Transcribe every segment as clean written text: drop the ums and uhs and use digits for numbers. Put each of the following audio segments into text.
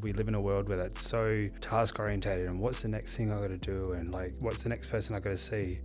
We live in a world where that's so task orientated and what's the next thing I got to do and like what's the next person I got to see,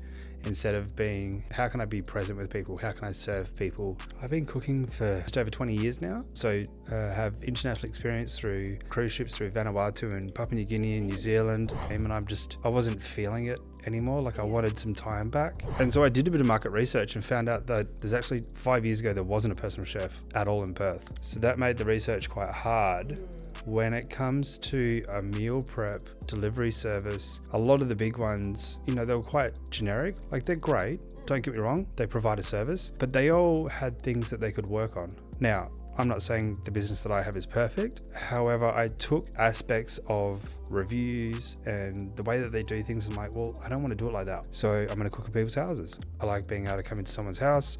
instead of being how can I be present with people, how can I serve people. I've been cooking for just over 20 years now, so have international experience through cruise ships through Vanuatu and Papua New Guinea and New Zealand, and I wasn't feeling it anymore. Like I wanted some time back, and so I did a bit of market research and found out that there's actually 5 years ago there wasn't a personal chef at all in Perth, so that made the research quite hard. When it comes to a meal prep delivery service, a lot of the big ones, they were quite generic. Like they're great, don't get me wrong, they provide a service, but they all had things that they could work on. Now, I'm not saying the business that I have is perfect. However, I took aspects of reviews and the way that they do things and I'm like, well, I don't want to do it like that. So I'm going to cook in people's houses. I like being able to come into someone's house,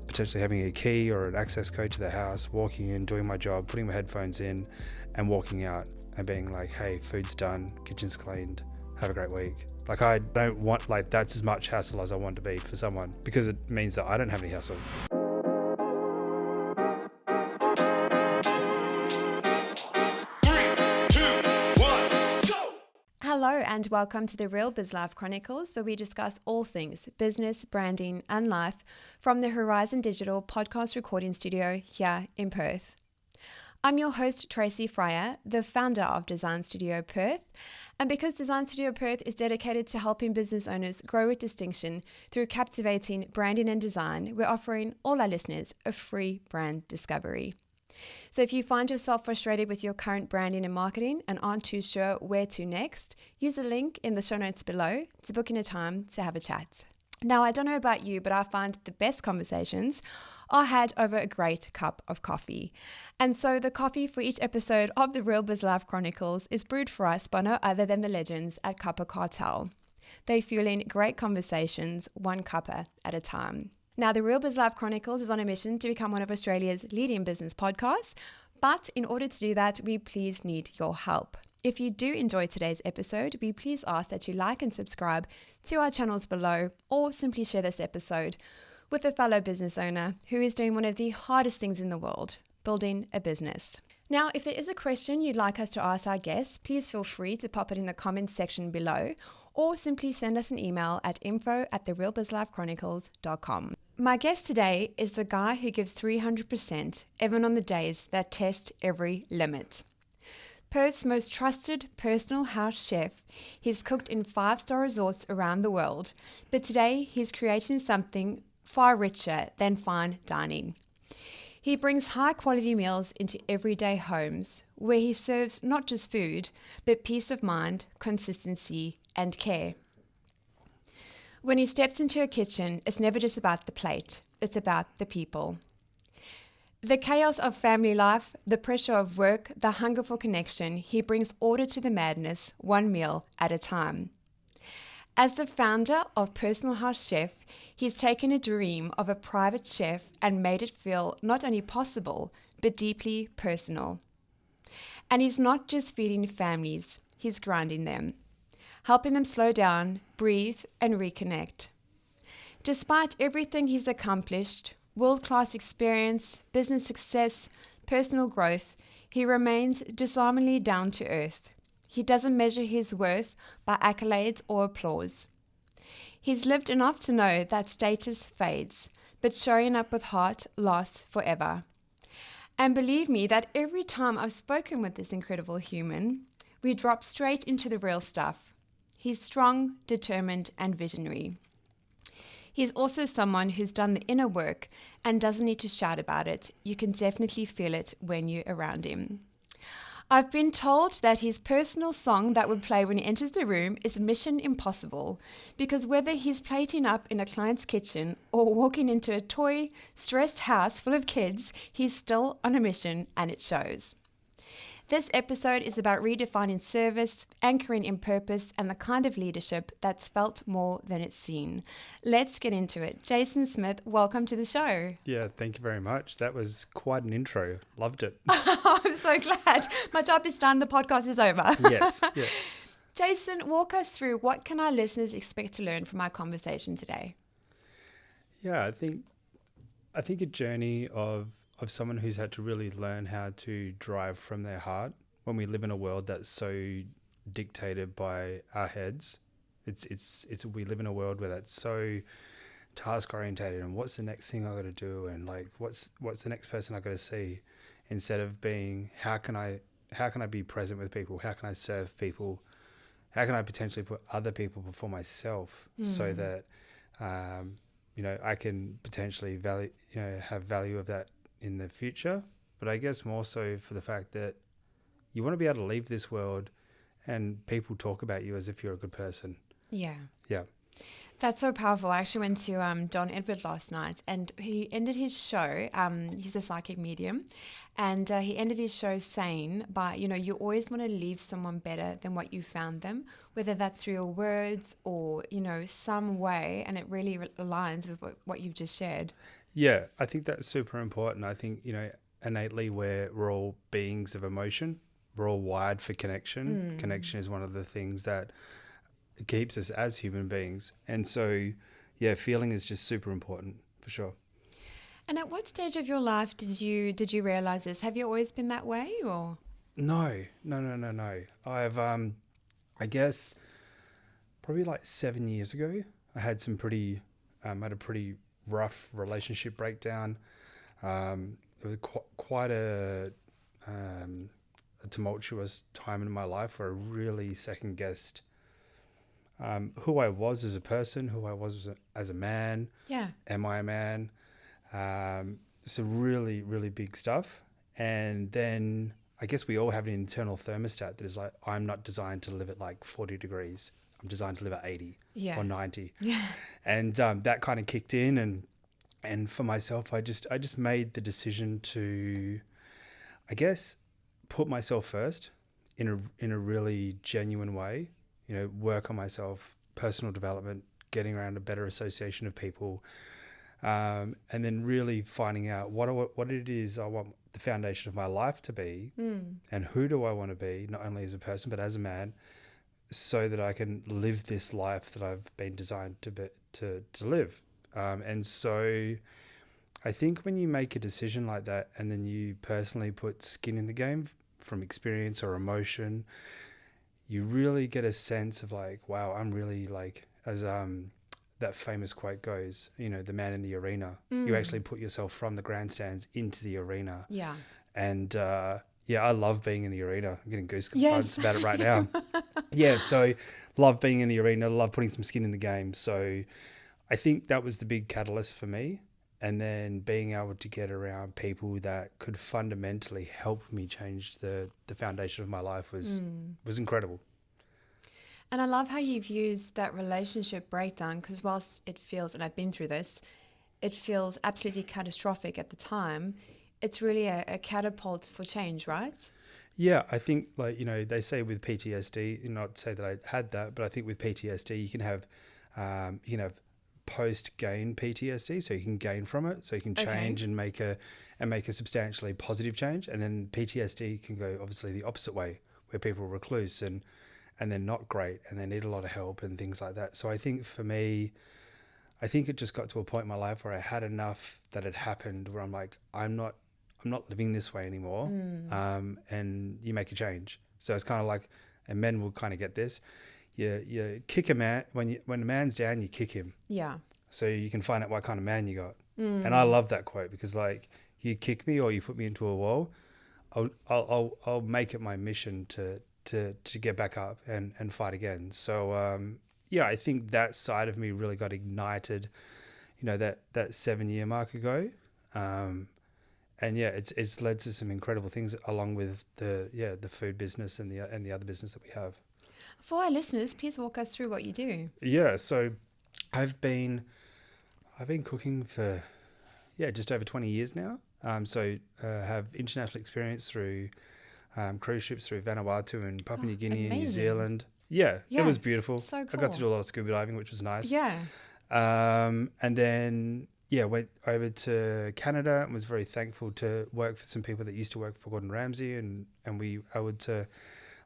potentially having a key or an access code to their house, walking in, doing my job, putting my headphones in and walking out and being like, hey, food's done, kitchen's cleaned, have a great week. Like I don't want, that's as much hassle as I want to be for someone, because it means that I don't have any hassle. Hello and welcome to the Real Biz Life Chronicles, where we discuss all things business, branding and life from the Horizon Digital podcast recording studio here in Perth. I'm your host, Tracy Fryer, the founder of Design Studio Perth. And because Design Studio Perth is dedicated to helping business owners grow with distinction through captivating branding and design, we're offering all our listeners a free brand discovery. So if you find yourself frustrated with your current branding and marketing and aren't too sure where to next, use a link in the show notes below to book in a time to have a chat. Now, I don't know about you, but I find the best conversations are had over a great cup of coffee. And so the coffee for each episode of the Real Biz Life Chronicles is brewed for us by no other than the legends at Cuppa Cartel. They're fueling great conversations, one cuppa at a time. Now, the Real Biz Life Chronicles is on a mission to become one of Australia's leading business podcasts, but in order to do that, we please need your help. If you do enjoy today's episode, we please ask that you like and subscribe to our channels below, or simply share this episode with a fellow business owner who is doing one of the hardest things in the world, building a business. Now, if there is a question you'd like us to ask our guests, please feel free to pop it in the comments section below, or simply send us an email at info@therealbizlifechronicles.com. My guest today is the guy who gives 300% even on the days that test every limit. Perth's most trusted personal house chef, he's cooked in 5-star resorts around the world, but today he's creating something far richer than fine dining. He brings high-quality meals into everyday homes where he serves not just food, but peace of mind, consistency, and care. When he steps into a kitchen, it's never just about the plate, it's about the people. The chaos of family life, the pressure of work, the hunger for connection, he brings order to the madness, one meal at a time. As the founder of Personal House Chef, he's taken a dream of a private chef and made it feel not only possible, but deeply personal. And he's not just feeding families, he's grounding them, helping them slow down, breathe, and reconnect. Despite everything he's accomplished, world-class experience, business success, personal growth, he remains disarmingly down to earth. He doesn't measure his worth by accolades or applause. He's lived enough to know that status fades, but showing up with heart lasts forever. And believe me that every time I've spoken with this incredible human, we drop straight into the real stuff. He's strong, determined, and visionary. He's also someone who's done the inner work and doesn't need to shout about it. You can definitely feel it when you're around him. I've been told that his personal song that would play when he enters the room is Mission Impossible, because whether he's plating up in a client's kitchen or walking into a toy, stressed house full of kids, he's still on a mission, and it shows. This episode is about redefining service, anchoring in purpose, and the kind of leadership that's felt more than it's seen. Let's get into it. Jayson Smith, welcome to the show. Yeah, thank you very much. That was quite an intro. Loved it. I'm so glad. My job is done. The podcast is over. Yes. Yeah. Jayson, walk us through what can our listeners expect to learn from our conversation today? Yeah, I think a journey of someone who's had to really learn how to drive from their heart when we live in a world that's so dictated by our heads. It's we live in a world where that's so task orientated, and what's the next thing I got to do, and like what's the next person I got to see, instead of being how can I be present with people, how can I serve people, how can I potentially put other people before myself, so that I can potentially have value of that in the future. But I guess more so for the fact that you want to be able to leave this world and people talk about you as if you're a good person. Yeah. Yeah. That's so powerful. I actually went to Don Edward last night, and he ended his show. He's a psychic medium, and he ended his show saying, you always want to leave someone better than what you found them, whether that's through your words or, some way, and it really aligns with what you've just shared. Yeah, I think that's super important. I think, innately we're all beings of emotion. We're all wired for connection. Connection is one of the things that keeps us as human beings. And so, yeah, feeling is just super important for sure. And at what stage of your life did you realize this? Have you always been that way, or? No. I've, I guess probably like 7 years ago, I had had a pretty rough relationship breakdown. It was quite a tumultuous time in my life where I really second guessed who I was as a person, who I was as a man. Yeah. Am I a man? Some really, really big stuff. And then I guess we all have an internal thermostat that is like, I'm not designed to live at like 40 degrees. I'm designed to live at 80 or 90. Yeah. And that kind of kicked in. And for myself, I just made the decision to, I guess, put myself first in a really genuine way. Work on myself, personal development, getting around a better association of people, and then really finding out what it is I want the foundation of my life to be, and who do I want to be, not only as a person but as a man, so that I can live this life that I've been designed to live. And so I think when you make a decision like that and then you personally put skin in the game from experience or emotion, you really get a sense of like, wow, I'm really like, as that famous quote goes, the man in the arena. You actually put yourself from the grandstands into the arena. Yeah. And I love being in the arena. I'm getting goosebumps Yes. about it right now. Yeah, so love being in the arena, love putting some skin in the game. So I think that was the big catalyst for me. And then being able to get around people that could fundamentally help me change the foundation of my life was incredible. And I love how you've used that relationship breakdown, because whilst it feels, and I've been through this, it feels absolutely catastrophic at the time, it's really a catapult for change, right? Yeah, I think they say with PTSD, not to say that I had that, but I think with PTSD you can have post-gain PTSD, so you can gain from it, so you can change and make a substantially positive change. And then PTSD can go obviously the opposite way, where people are recluse and they're not great and they need a lot of help and things like that. So I think for me, it just got to a point in my life where I had enough that had happened where I'm like, I'm not living this way anymore. And you make a change. So it's kind of like, and men will kind of get this. You kick a man when a man's down, you kick him. Yeah. So you can find out what kind of man you got. And I love that quote, because like, you kick me or you put me into a wall, I'll make it my mission to get back up and fight again. So I think that side of me really got ignited, that 7-year mark ago. And it's led to some incredible things along with the food business and the other business that we have. For our listeners, please walk us through what you do. Yeah, so I've been cooking for just over 20 years now. Have international experience through cruise ships through Vanuatu and Papua New Guinea and New Zealand. Yeah, it was beautiful. So cool. I got to do a lot of scuba diving, which was nice. Yeah. And then went over to Canada and was very thankful to work for some people that used to work for Gordon Ramsay, and we able to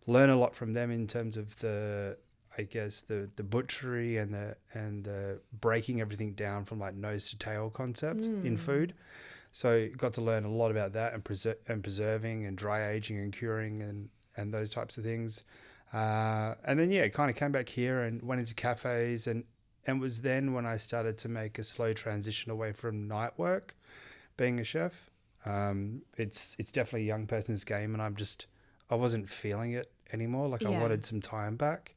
learn a lot from them in terms of the butchery and the breaking everything down from like nose to tail concept in food. So got to learn a lot about that and preserving and dry aging and curing those types of things. And then, yeah, kind of came back here and went into cafes and was then when I started to make a slow transition away from night work, being a chef. It's definitely a young person's game, and I wasn't feeling it anymore. Like, I wanted some time back.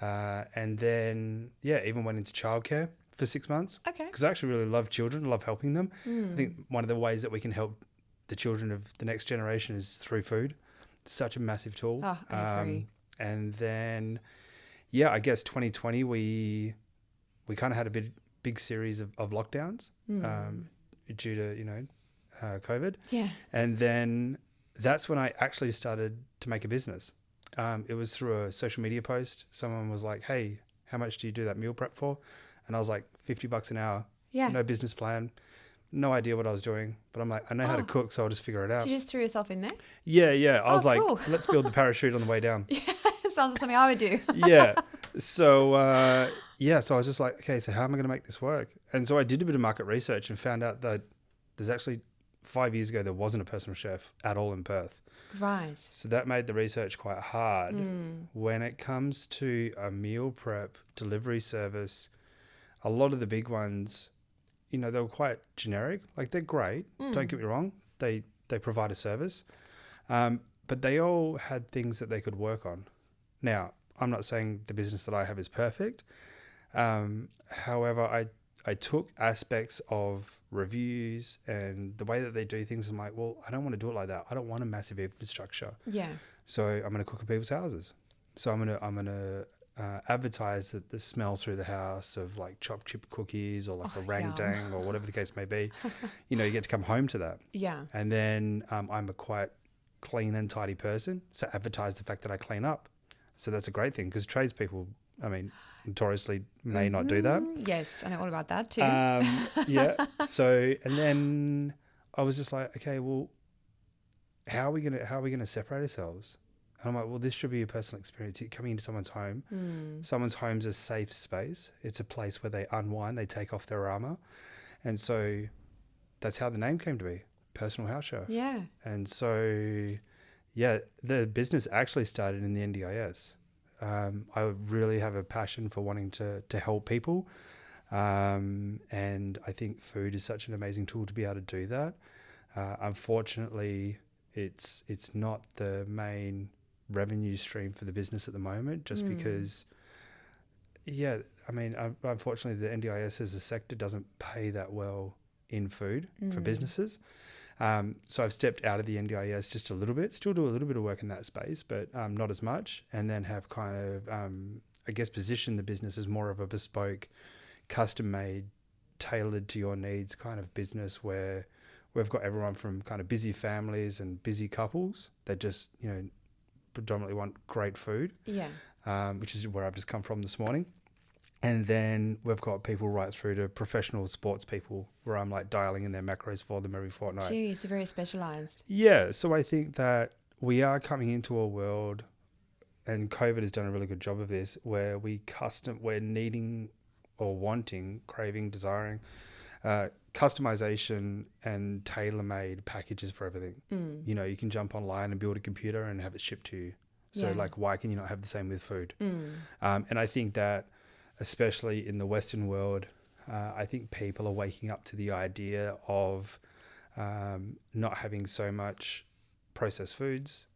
And then, yeah, even went into childcare for 6 months. Okay. Because I actually really love children, love helping them. I think one of the ways that we can help the children of the next generation is through food. It's such a massive tool. Oh, I agree. And then, yeah, I guess 2020 we kind of had a big series of lockdowns due to, COVID. Yeah. And then that's when I actually started to make a business. It was through a social media post. Someone was like, hey, how much do you do that meal prep for? And I was like, $50 an hour. Yeah. No business plan. No idea what I was doing. But I'm like, I know how to cook, so I'll just figure it out. So you just threw yourself in there? Yeah. I was like, cool. let's build the parachute on the way down. Yeah, sounds like something I would do. Yeah. So, so I was just like, okay, so how am I going to make this work? And so I did a bit of market research and found out that there's actually 5 years ago, there wasn't a personal chef at all in Perth. Right. So that made the research quite hard. When it comes to a meal prep delivery service, a lot of the big ones, they were quite generic. Like, they're great. Don't get me wrong. They provide a service. But they all had things that they could work on. Now, I'm not saying the business that I have is perfect. However, I took aspects of reviews and the way that they do things. I'm like, well, I don't want to do it like that. I don't want a massive infrastructure. Yeah. So I'm going to cook in people's houses. So I'm going to advertise the smell through the house of like chopped chip cookies or like a rang dang or whatever the case may be. You get to come home to that. Yeah. And then I'm a quite clean and tidy person. So advertise the fact that I clean up. So that's a great thing because tradespeople, notoriously may not do that. Yes, I know all about that too. Yeah. So, and then I was just like, okay, well, how are we gonna separate ourselves? And I'm like, well, this should be a personal experience. You're coming into someone's home. Someone's home's a safe space. It's a place where they unwind, they take off their armor. And so that's how the name came to be, Personal House Chef. Yeah. And so, yeah, the business actually started in the NDIS. I really have a passion for wanting to help people. And I think food is such an amazing tool to be able to do that. Unfortunately, it's not the main revenue stream for the business at the moment, just because, unfortunately, the NDIS as a sector doesn't pay that well in food for businesses. So I've stepped out of the NDIS just a little bit, still do a little bit of work in that space, but not as much, and then have kind of, positioned the business as more of a bespoke, custom-made, tailored to your needs kind of business where we've got everyone from kind of busy families and busy couples that just, predominantly want great food, which is where I've just come from this morning. And then we've got people right through to professional sports people where I'm like dialing in their macros for them every fortnight. Gee, it's very specialised. Yeah. So I think that we are coming into a world, and COVID has done a really good job of this, where we're needing or wanting, craving, desiring, customization and tailor-made packages for everything. You can jump online and build a computer and have it shipped to you. So like, why can you not have the same with food? And I think that, especially in the Western world, I think people are waking up to the idea of not having so much processed foods,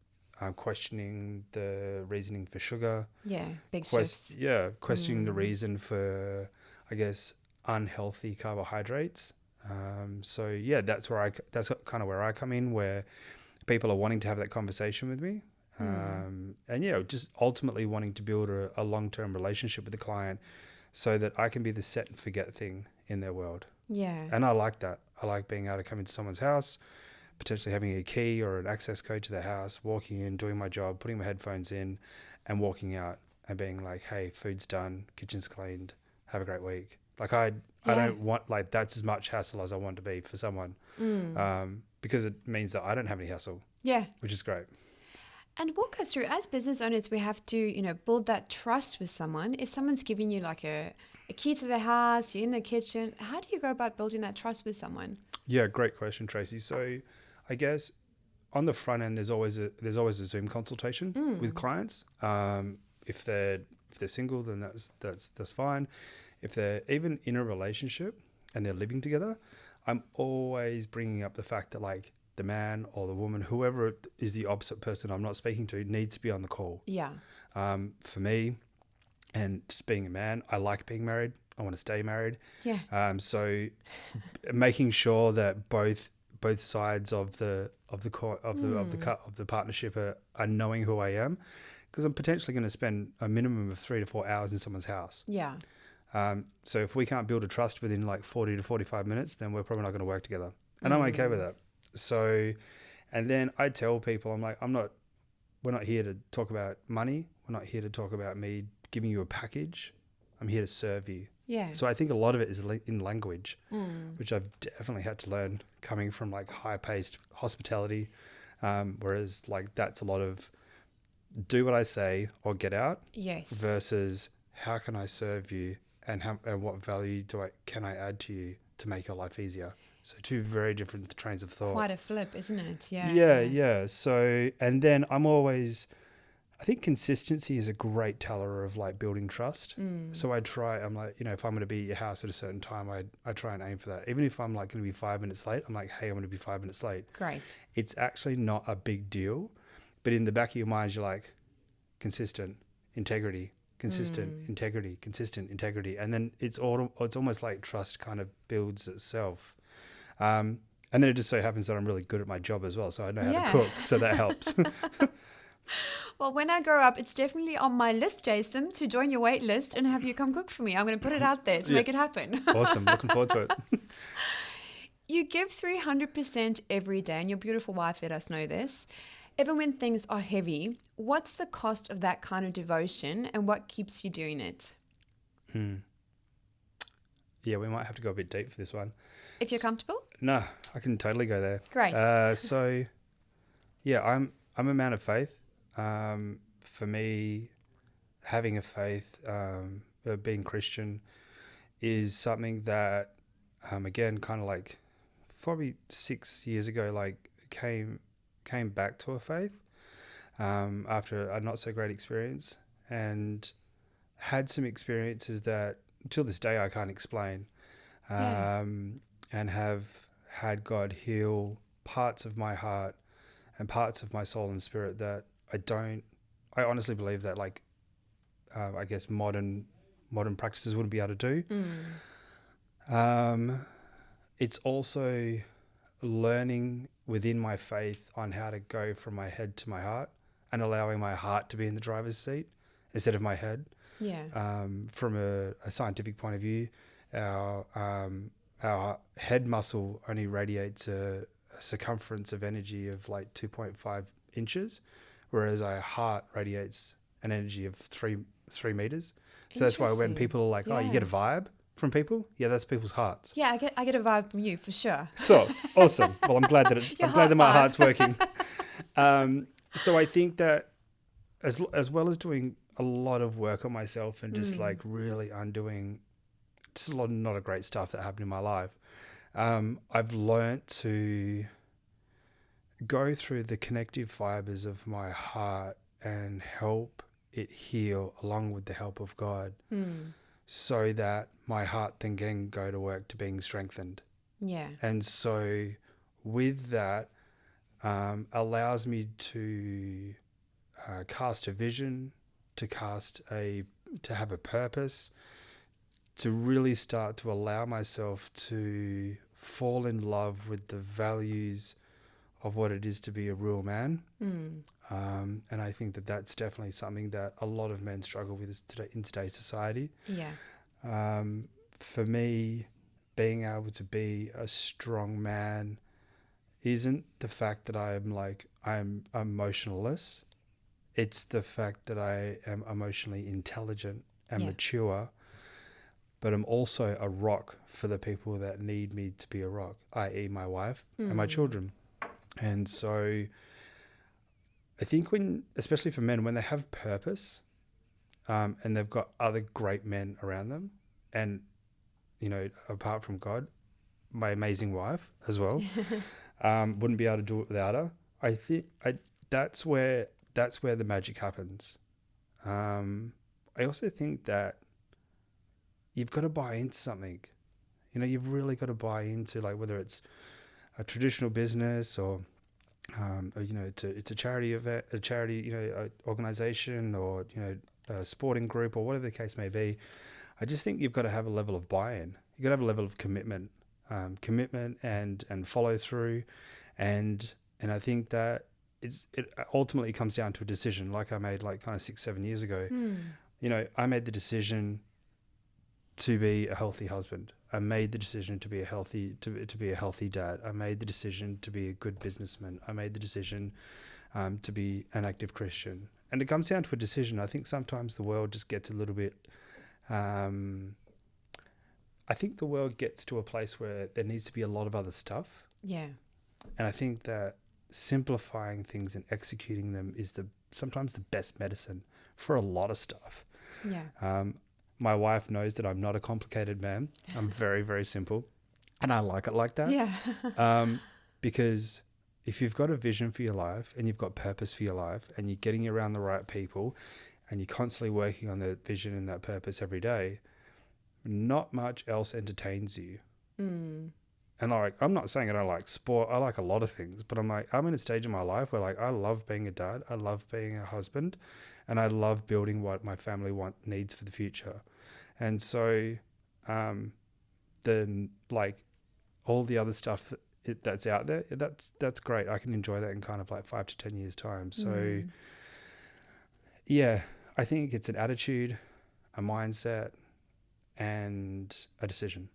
questioning the reasoning for sugar. Yeah, big shifts. Yeah, questioning the reason for, I guess, unhealthy carbohydrates. So yeah, that's kind of where I come in, where people are wanting to have that conversation with me. And just ultimately wanting to build a long-term relationship with the client so that I can be the set and forget thing in their world. Yeah. And I like that. I like being able to come into someone's house, potentially having a key or an access code to their house, walking in, doing my job, putting my headphones in and walking out and being like, hey, food's done, kitchen's cleaned, have a great week. Like I don't want, like, that's as much hassle as I want to be for someone, because it means that I don't have any hassle. Yeah. Which is great. And walk us through, as business owners, we have to, build that trust with someone. If someone's giving you like a key to their house, you're in the kitchen, how do you go about building that trust with someone? Yeah, great question, Tracy. So I guess on the front end, there's always a Zoom consultation with clients. If they're single, then that's fine. If they're even in a relationship and they're living together, I'm always bringing up the fact that like the man or the woman, whoever is the opposite person I'm not speaking to, needs to be on the call. Yeah. For me, and just being a man, I like being married. I want to stay married. Yeah. So making sure that both sides of the partnership are knowing who I am, because I'm potentially going to spend a minimum of 3 to 4 hours in someone's house. Yeah. So if we can't build a trust within like 40 to 45 minutes, then we're probably not going to work together. And I'm okay with that. So, and then I tell people, I'm like, we're not here to talk about money. We're not here to talk about me giving you a package. I'm here to serve you. Yeah. So I think a lot of it is in language, which I've definitely had to learn coming from like high-paced hospitality, whereas like that's a lot of do what I say or get out. Yes. Versus how can I serve you and what value can I add to you to make your life easier. So 2 very different trains of thought. Quite a flip, isn't it? Yeah. Yeah. So, and then I think consistency is a great teller of like building trust. So I'm like, if I'm going to be at your house at a certain time, I try and aim for that. Even if I'm like going to be 5 minutes late, I'm like, hey, I'm going to be 5 minutes late. Great. It's actually not a big deal, but in the back of your mind, you're like, consistent, integrity, consistent, integrity, consistent, integrity. And then it's almost like trust kind of builds itself. And then it just so happens that I'm really good at my job as well. So I know how to cook. So that helps. Well, when I grow up, it's definitely on my list, Jayson, to join your wait list and have you come cook for me. I'm going to put it out there to make it happen. Awesome. Looking forward to it. You give 300% every day, and your beautiful wife let us know this. Even when things are heavy, what's the cost of that kind of devotion and what keeps you doing it? Yeah, we might have to go a bit deep for this one. If you're comfortable? No, I can totally go there. Great. So, yeah, I'm a man of faith. For me, having a faith, being Christian, is something that, again, kind of like probably 6 years ago, like came back to a faith after a not so great experience, and had some experiences that till this day I can't explain, and have had God heal parts of my heart and parts of my soul and spirit that I honestly believe that like I guess modern practices wouldn't be able to do. It's also learning within my faith on how to go from my head to my heart and allowing my heart to be in the driver's seat instead of my head. Yeah. From a scientific point of view, our head muscle only radiates a circumference of energy of like 2.5 inches, whereas our heart radiates an energy of 3 meters. So that's why when people are like, oh, you get a vibe from people, that's people's hearts. Yeah, I get a vibe from you for sure. So awesome. Well, I'm glad that my heart's working. So I think that as well as doing a lot of work on myself and just like really undoing just a lot of not a great stuff that happened in my life, I've learnt to go through the connective fibers of my heart and help it heal along with the help of God, so that my heart then can go to work to being strengthened. Yeah. And so with that, allows me to cast a vision, to have a purpose, to really start to allow myself to fall in love with the values of what it is to be a real man. And I think that that's definitely something that a lot of men struggle with in today's society. Yeah. For me, being able to be a strong man isn't the fact that I'm emotionless. It's the fact that I am emotionally intelligent and mature, but I'm also a rock for the people that need me to be a rock, i.e. my wife and my children. And so I think especially for men, when they have purpose, and they've got other great men around them, and, apart from God, my amazing wife as well, wouldn't be able to do it without her. I think that's where the magic happens. I also think that you've got to buy into something. You know, you've really got to buy into, like, whether it's a traditional business or you know, it's a charity event, a charity, you know, organization, or, you know, a sporting group, or whatever the case may be. I just think you've got to have a level of buy-in. You've got to have a level of commitment and follow through, and I think that it ultimately comes down to a decision, like I made, like, kind of 6-7 years ago. You know, I made the decision to be a healthy husband. I made the decision to be a healthy dad. I made the decision to be a good businessman. I made the decision to be an active Christian. And it comes down to a decision. I think sometimes the world just gets a little bit. I think the world gets to a place where there needs to be a lot of other stuff. Yeah. And I think that simplifying things and executing them is sometimes the best medicine for a lot of stuff. Yeah. My wife knows that I'm not a complicated man. I'm very, very simple. And I like it like that. Yeah. Because if you've got a vision for your life and you've got purpose for your life and you're getting around the right people and you're constantly working on the vision and that purpose every day, not much else entertains you. And, like, I'm not saying I don't like sport. I like a lot of things, but I'm in a stage in my life where, like, I love being a dad. I love being a husband, and I love building what my family needs for the future. And so, then, like, all the other stuff that's out there, that's great. I can enjoy that in kind of like 5 to 10 years time. So yeah, I think it's an attitude, a mindset, and a decision.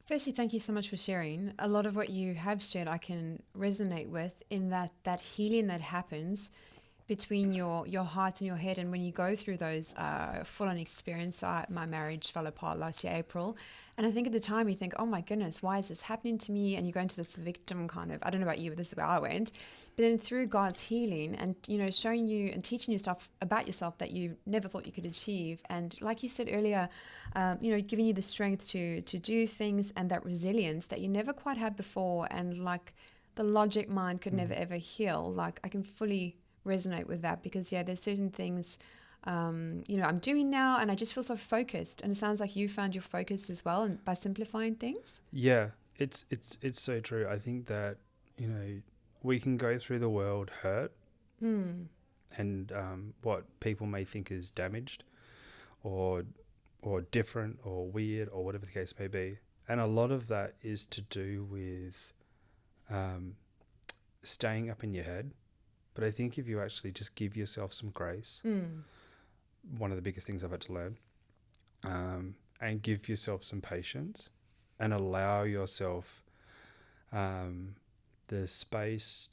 Firstly, thank you so much for sharing. A lot of what you have shared I can resonate with, in that healing that happens between your heart and your head. And when you go through those full-on experience, my marriage fell apart last year, April. And I think at the time you think, oh my goodness, why is this happening to me? And you go into this victim kind of, I don't know about you, but this is where I went. But then through God's healing and, you know, showing you and teaching you stuff about yourself that you never thought you could achieve. And like you said earlier, you know, giving you the strength to do things and that resilience that you never quite had before. And like the logic mind could never ever heal. Like I can fully resonate with that, because yeah, there's certain things you know, I'm doing now and I just feel so focused, and it sounds like you found your focus as well, and by simplifying things. Yeah, it's so true. I think that, you know, we can go through the world hurt and what people may think is damaged or different or weird or whatever the case may be, and a lot of that is to do with staying up in your head. But I think if you actually just give yourself some grace, one of the biggest things I've had to learn, and give yourself some patience and allow yourself the space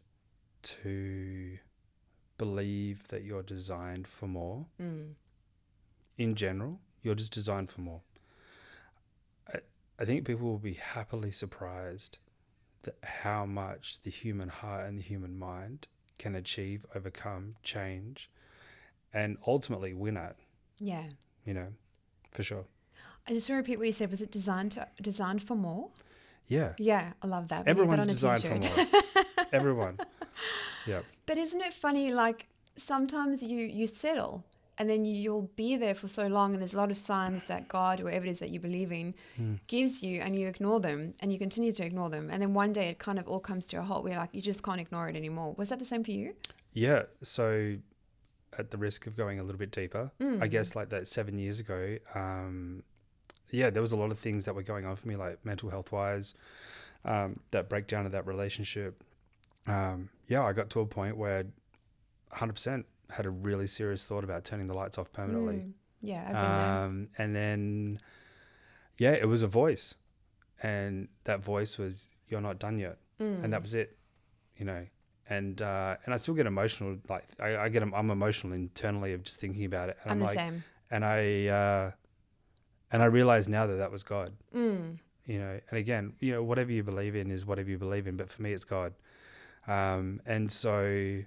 to believe that you're designed for more. In general, you're just designed for more. I think people will be happily surprised that how much the human heart and the human mind can achieve, overcome, change, and ultimately win at. Yeah. You know, for sure. I just want to repeat what you said. Was it designed for more? Yeah. Yeah, I love that. We need that Everyone's on a designed for t-shirt. more. Everyone. Yeah. But isn't it funny, like sometimes you settle and then you'll be there for so long, and there's a lot of signs that God, whatever it is that you believe in, gives you, and you ignore them and you continue to ignore them. And then one day it kind of all comes to a halt where like you just can't ignore it anymore. Was that the same for you? Yeah. So at the risk of going a little bit deeper, I guess like that 7 years ago, yeah, there was a lot of things that were going on for me, like mental health wise, that breakdown of that relationship. Yeah, I got to a point where 100% had a really serious thought about turning the lights off permanently. Yeah, I've been there. And then, yeah, it was a voice, and that voice was, "You're not done yet," and that was it, you know. And I still get emotional. Like I'm emotional internally of just thinking about it. And I'm the like, same. And I realize now that was God. You know, and again, you know, whatever you believe in is whatever you believe in. But for me, it's God. And so,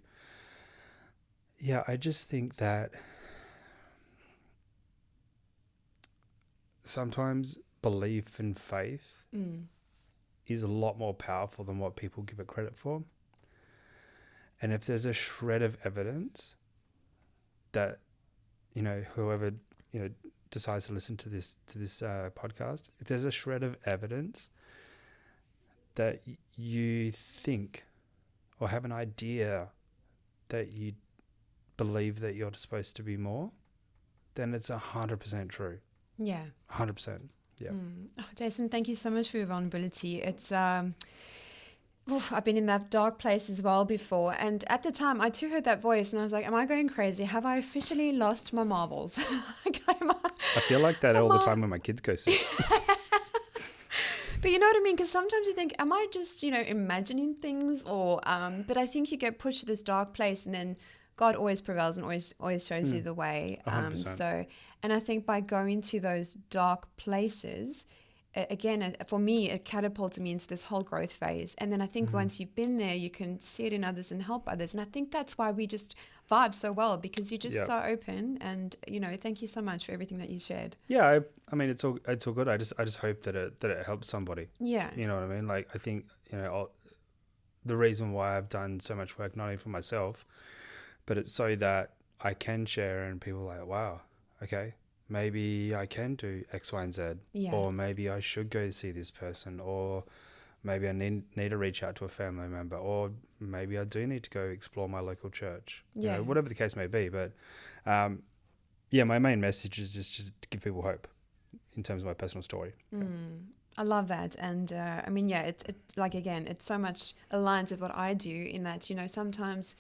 yeah, I just think that sometimes belief and faith is a lot more powerful than what people give it credit for. And if there's a shred of evidence that, whoever, decides to listen to this podcast, if there's a shred of evidence that you think or have an idea that you believe that you're supposed to be more, then it's 100% true. Yeah. 100%. Yeah. Oh, Jayson, thank you so much for your vulnerability. It's I've been in that dark place as well before, and at the time I too heard that voice and I was like, am I going crazy? Have I officially lost my marbles? I feel like that all the time when my kids go sick. But you know what I mean? Because sometimes you think, am I just, imagining things? Or, but I think you get pushed to this dark place and then God always prevails and always shows you the way. 100%. And I think by going to those dark places, again, for me, it catapulted me into this whole growth phase. And then I think once you've been there, you can see it in others and help others. And I think that's why we just vibe so well, because you're just so open. And, thank you so much for everything that you shared. Yeah, I mean, it's all good. I just hope that it helps somebody. Yeah. You know what I mean? Like, I think, the reason why I've done so much work, not only for myself, but it's so that I can share and people are like, wow, okay, maybe I can do X, Y, and Z. Yeah. Or maybe I should go see this person, or maybe I need to reach out to a family member, or maybe I do need to go explore my local church. Yeah. Whatever the case may be. But my main message is just to give people hope in terms of my personal story. I love that. And it so much aligns with what I do in that, sometimes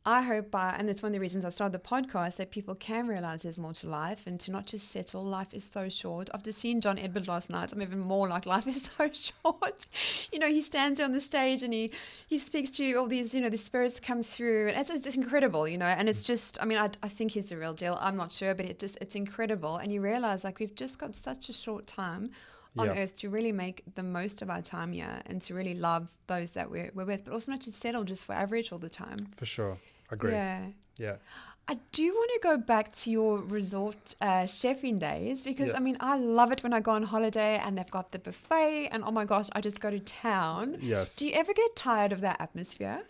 I hope and it's one of the reasons I started the podcast, that people can realize there's more to life and to not just settle. Life is so short. After seeing John Edward last night, I'm even more like, life is so short. He stands on the stage and he speaks to all these, the spirits come through. And it's incredible, and it's just, I think he's the real deal. I'm not sure, but it's incredible. And you realize like we've just got such a short time on earth to really make the most of our time here and to really love those that we're with, but also not to settle just for average all the time. For sure. Agree. Yeah. I do want to go back to your resort chefing days because, I love it when I go on holiday and they've got the buffet and, oh my gosh, I just go to town. Yes. Do you ever get tired of that atmosphere?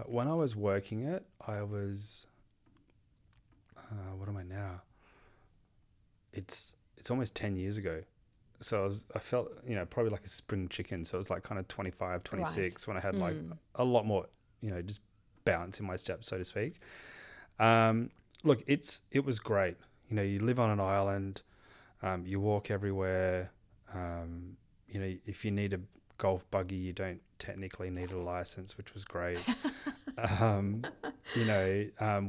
When I was working it, I was, what am I now? It's almost 10 years ago. So I felt, probably like a spring chicken. So it was like kind of 25, 26 when I had like a lot more, just balance in my steps, so to speak. Look, it was great. You live on an island, you walk everywhere. If you need a golf buggy, you don't technically need a license, which was great. We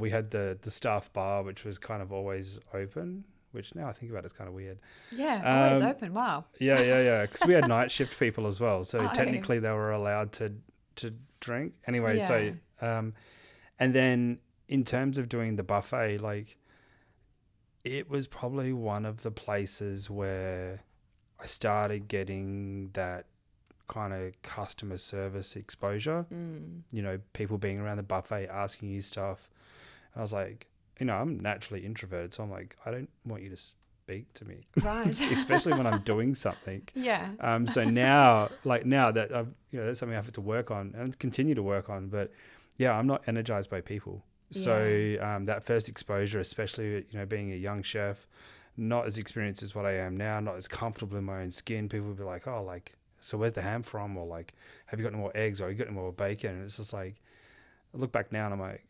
had the staff bar, which was kind of always open, which now I think about it, it's kind of weird. Yeah, always open. Wow. Yeah. Because we had night shift people as well, so technically they were allowed to drink anyway. Yeah. So and then in terms of doing the buffet, like it was probably one of the places where I started getting that kind of customer service exposure. People being around the buffet asking you stuff. And I was like, I'm naturally introverted, so I'm like, I don't want you to speak to me, right? Especially when I'm doing something. Yeah. So now that I've, that's something I have to work on and continue to work on. But yeah, I'm not energized by people. So that first exposure, especially being a young chef, not as experienced as what I am now, not as comfortable in my own skin. People will be like, oh, like, so where's the ham from? Or like, have you got any more eggs? Or have you got any more bacon? And it's just like, I look back now and I'm like,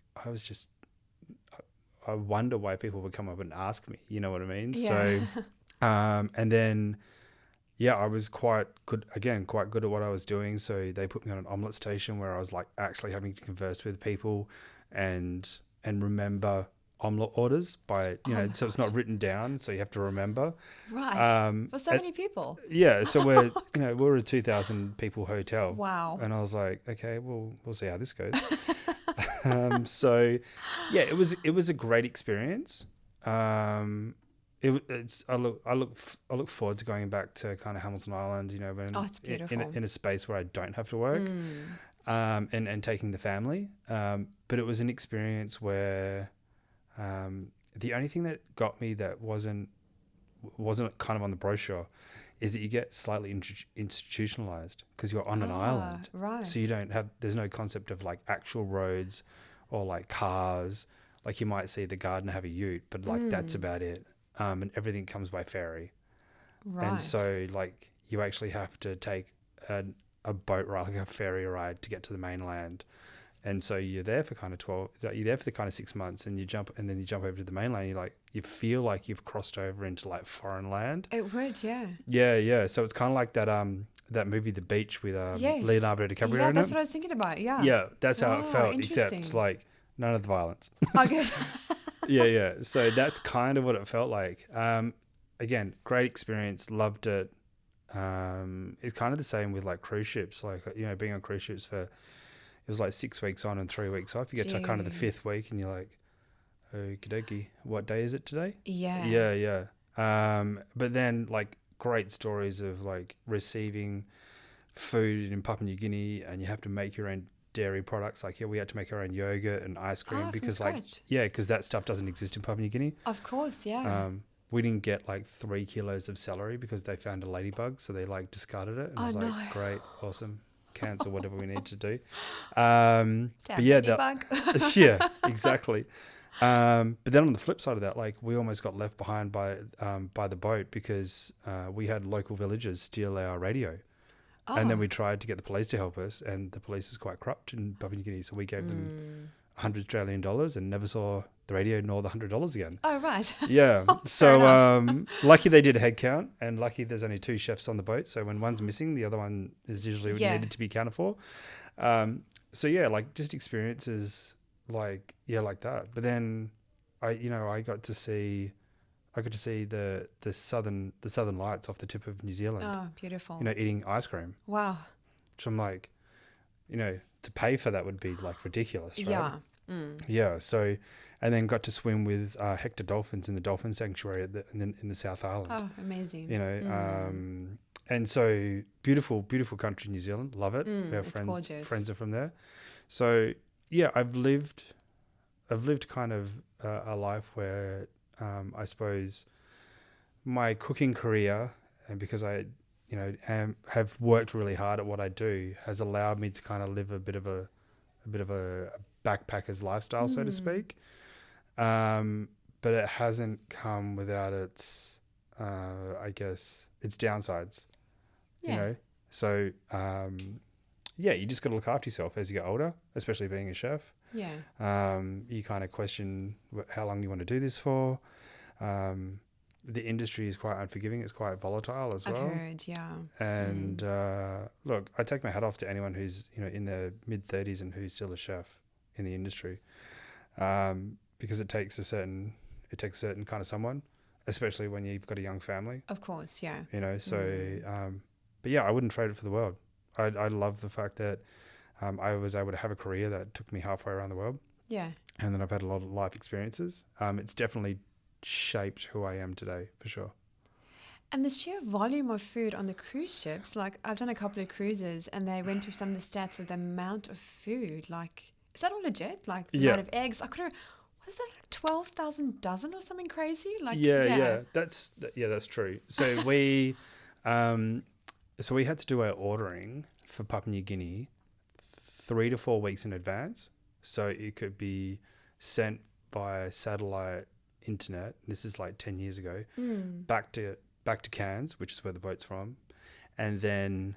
I wonder why people would come up and ask me, you know what I mean? Yeah. So, and then, I was quite good at what I was doing. So they put me on an omelette station where I was like actually having to converse with people and remember omelette orders by, so it's not written down. So you have to remember. Right. For so many people. Yeah. So we're a 2,000 people hotel. Wow. And I was like, okay, we'll see how this goes. It was a great experience. I look forward to going back to kind of Hamilton Island, when it's beautiful. in a space where I don't have to work, and taking the family. But it was an experience where the only thing that got me that wasn't kind of on the brochure is that you get slightly institutionalized because you're on an island. Right. So there's no concept of like actual roads or like cars. Like you might see the gardener have a ute, but like that's about it. And everything comes by ferry. Right. And so like you actually have to take a boat ride, like a ferry ride to get to the mainland. And so you're there for kind of 6 months, and then you jump over to the mainland. You feel like you've crossed over into like foreign land. It would, yeah. Yeah. So it's kind of like that movie, The Beach, with Leonardo DiCaprio. Yeah, in that's it. what I was thinking about. Yeah. Yeah, that's how it felt, interesting. except like none of the violence. Okay. Yeah. So that's kind of what it felt like. Again, great experience, loved it. It's kind of the same with like cruise ships, like, you know, being on cruise ships it was like 6 weeks on and 3 weeks off. You get to kind of the fifth week and you're like, okie dokie, what day is it today? Yeah. Yeah. But then like great stories of like receiving food in Papua New Guinea, and you have to make your own dairy products. Like, we had to make our own yogurt and ice cream because because that stuff doesn't exist in Papua New Guinea. Of course, yeah. We didn't get like 3 kilos of celery because they found a ladybug, so they like discarded it. And I was like, great, awesome, cancel whatever we need to do. But yeah, yeah, exactly. But then on the flip side of that, like, we almost got left behind by the boat because we had local villagers steal our radio. And then we tried to get the police to help us, and the police is quite corrupt in Papua New Guinea, so we gave them $100 Australian and never saw the radio nor the $100 again. Oh, right. Yeah. So lucky they did a head count, and lucky there's only 2 chefs on the boat. So when one's missing, the other one is usually needed to be accounted for. So yeah, like just experiences like that. But then I got to see the southern lights off the tip of New Zealand. Oh, beautiful. You know, eating ice cream. Wow. Which I'm like, you know, to pay for that would be like ridiculous, right? Yeah. Yeah. So, and then got to swim with Hector dolphins in the dolphin sanctuary in the South Island. Oh, amazing. You know, and so beautiful country, New Zealand. Love it. We have friends are from there. So yeah, I've lived kind of a life where I suppose my cooking career, and because I, you know, have worked really hard at what I do, has allowed me to kind of live a bit of a backpacker's lifestyle, so to speak. But it hasn't come without its, I guess, its downsides. Yeah. You know, so yeah, you just got to look after yourself as you get older, especially being a chef. Yeah. You kind of question how long you want to do this for. The industry is quite unforgiving. It's quite volatile as well. I've heard, yeah. And look, I take my hat off to anyone who's, you know, in their mid-30s and who's still a chef in the industry, because it takes a certain kind of someone, especially when you've got a young family. Of course, yeah. You know, so but yeah, I wouldn't trade it for the world. I love the fact that I was able to have a career that took me halfway around the world. Yeah. And then I've had a lot of life experiences. It's definitely shaped who I am today, for sure. And the sheer volume of food on the cruise ships, like I've done a couple of cruises and they went through some of the stats of the amount of food. Like, is that all legit? Like the amount of eggs? Was that like 12,000 dozen or something crazy? Like, yeah. That's true. So we had to do our ordering for Papua New Guinea 3 to 4 weeks in advance. So it could be sent by satellite internet. This is like 10 years ago, back to Cairns, which is where the boat's from. And then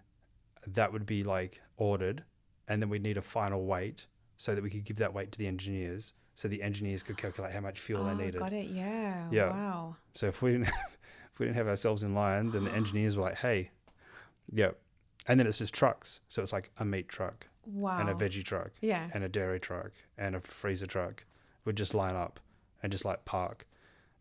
that would be like ordered. And then we'd need a final weight so that we could give that weight to the engineers, so the engineers could calculate how much fuel they needed. Got it. Yeah. Wow. So if we didn't have ourselves in line, then the engineers were like, hey, yeah. And then it's just trucks. So it's like a meat truck. Wow. And a veggie truck. Yeah. And a dairy truck and a freezer truck would just line up and just like park,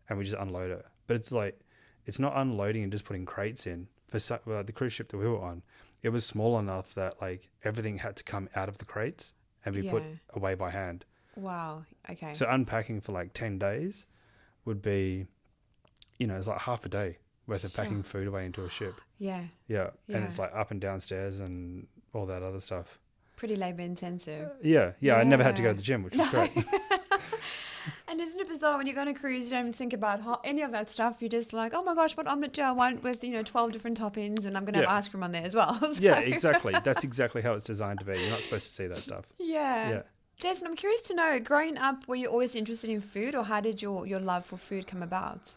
and we just unload it. But it's like, it's not unloading and just putting crates in. For the cruise ship that we were on, it was small enough that like everything had to come out of the crates and be put away by hand. Wow. Okay. So unpacking for like 10 days would be, you know, it's like half a day worth of packing food away into a ship. Yeah. And it's like up and downstairs and all that other stuff. Pretty labor intensive. Yeah. I never had to go to the gym, which was great. And isn't it bizarre when you go on a cruise, you don't even think about any of that stuff. You're just like, oh my gosh, what omelette do I want with, 12 different toppings, and I'm going to have ice cream on there as well. So. Yeah, exactly. That's exactly how it's designed to be. You're not supposed to see that stuff. Yeah. Jayson, I'm curious to know, growing up, were you always interested in food, or how did your love for food come about?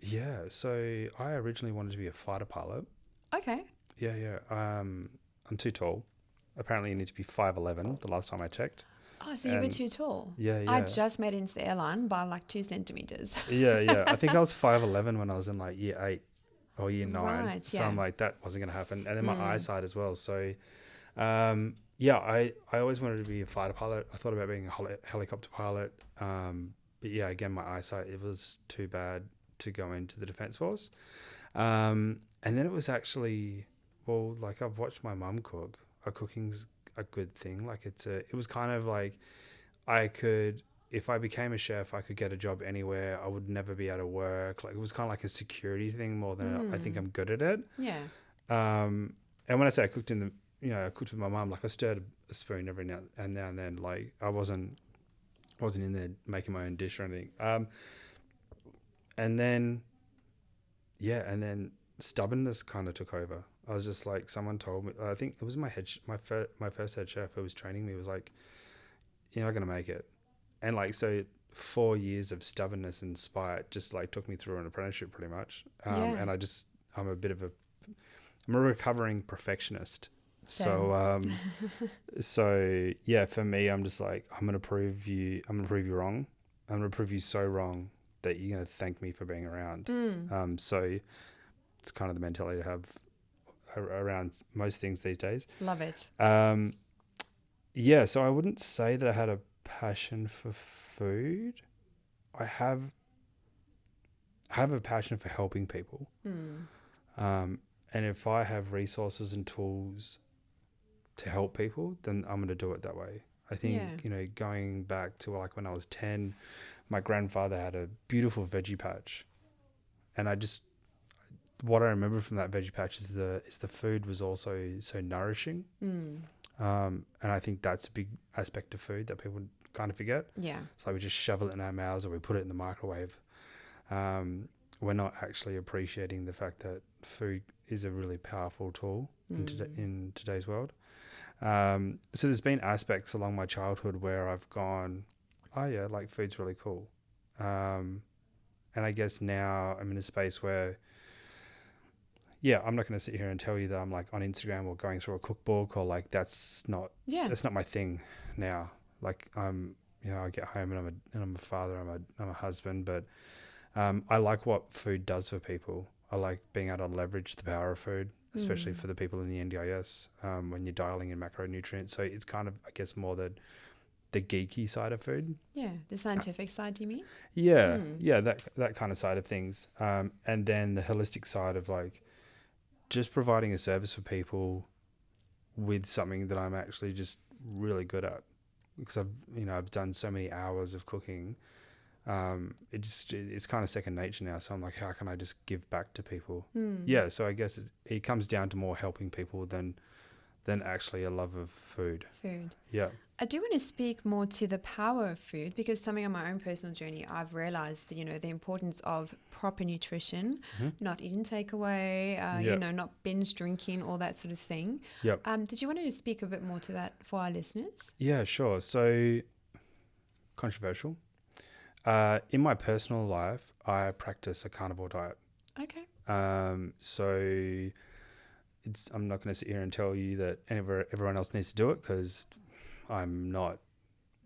Yeah, so I originally wanted to be a fighter pilot. Okay. Yeah. I'm too tall. Apparently you need to be 5'11", the last time I checked. Oh, so you were too tall. Yeah. I just made it into the airline by like 2 centimeters. Yeah. I think I was 5'11" when I was in like year 8 or year 9. Right, so yeah. I'm like, that wasn't going to happen. And then my eyesight as well. So, I always wanted to be a fighter pilot. I thought about being a helicopter pilot. But yeah, again, my eyesight, it was too bad to go into the Defence Force. And then it was actually, well, like I've watched my mum cook. Cooking's a good thing. Like it was kind of like if I became a chef, I could get a job anywhere. I would never be out of work. Like it was kind of like a security thing more than I think I'm good at it. Yeah. And when I say I cooked I cooked with my mum, like I stirred a spoon every now and then. Like I wasn't in there making my own dish or anything. And then stubbornness kind of took over. I was just like, someone told me, I think it was my first head chef who was training me, was like, you're not going to make it. And like, so 4 years of stubbornness and spite just like took me through an apprenticeship pretty much. And I'm a recovering perfectionist. Same. So yeah, for me, I'm just like, I'm going to prove you wrong. I'm going to prove you so wrong that you're going to thank me for being around. So it's kind of the mentality to have around most things these days. Love it. So I wouldn't say that I had a passion for food. I have a passion for helping people. And if I have resources and tools to help people, then I'm going to do it that way. I think, going back to like when I was 10, my grandfather had a beautiful veggie patch, and what I remember from that veggie patch is the food was also so nourishing. And I think that's a big aspect of food that people kind of forget. Yeah. It's like we just shovel it in our mouths or we put it in the microwave. We're not actually appreciating the fact that food is a really powerful tool in today's world. So there's been aspects along my childhood where I've gone, oh yeah, like food's really cool. And I guess now I'm in a space where, I'm not going to sit here and tell you that I'm like on Instagram or going through a cookbook or like that's not my thing now. Like I get home and I'm a father, I'm a husband, but I like what food does for people. I like being able to leverage the power of food, especially for the people in the NDIS when you're dialing in macronutrients. So it's kind of, I guess, more the geeky side of food. Yeah, the scientific side, do you mean? Yeah, that kind of side of things. And then the holistic side of like just providing a service for people with something that I'm actually just really good at, because I've done so many hours of cooking. It's kind of second nature now. So I'm like, how can I just give back to people? Yeah. So I guess it comes down to more helping people than actually a love of food. Yeah. I do want to speak more to the power of food, because something on my own personal journey, I've realized that, the importance of proper nutrition, not eating takeaway, not binge drinking, all that sort of thing. Yep. Did you want to speak a bit more to that for our listeners? Yeah, sure. So controversial. In my personal life, I practice a carnivore diet. Okay. So I'm not going to sit here and tell you that everyone else needs to do it, because I'm not.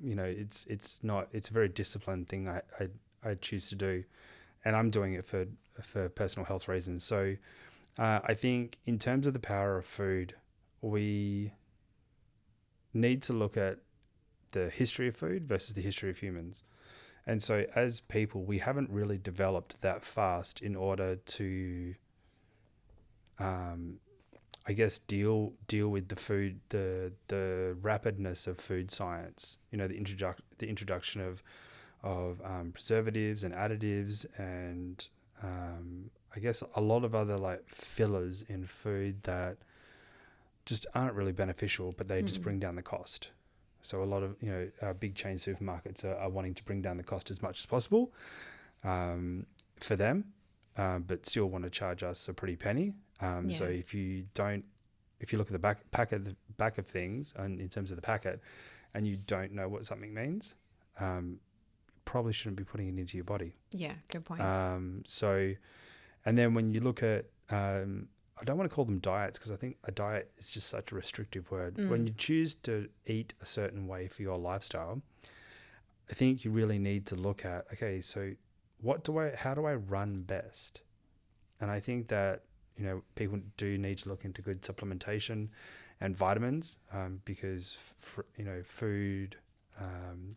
It's a very disciplined thing I choose to do, and I'm doing it for personal health reasons. So I think in terms of the power of food, we need to look at the history of food versus the history of humans. And so as people, we haven't really developed that fast in order to, I guess, deal with the food, the rapidness of food science. The introduction of preservatives and additives, and I guess a lot of other like fillers in food that just aren't really beneficial, but they just bring down the cost. So a lot of, big chain supermarkets are wanting to bring down the cost as much as possible for them, but still want to charge us a pretty penny. So if you look at the back of things, and in terms of the packet, and you don't know what something means, probably shouldn't be putting it into your body. Yeah, good point. And then when you look at, I don't want to call them diets, because I think a diet is just such a restrictive word. When you choose to eat a certain way for your lifestyle, I think you really need to look at, okay, so how do I run best? And I think that, people do need to look into good supplementation and vitamins, because, food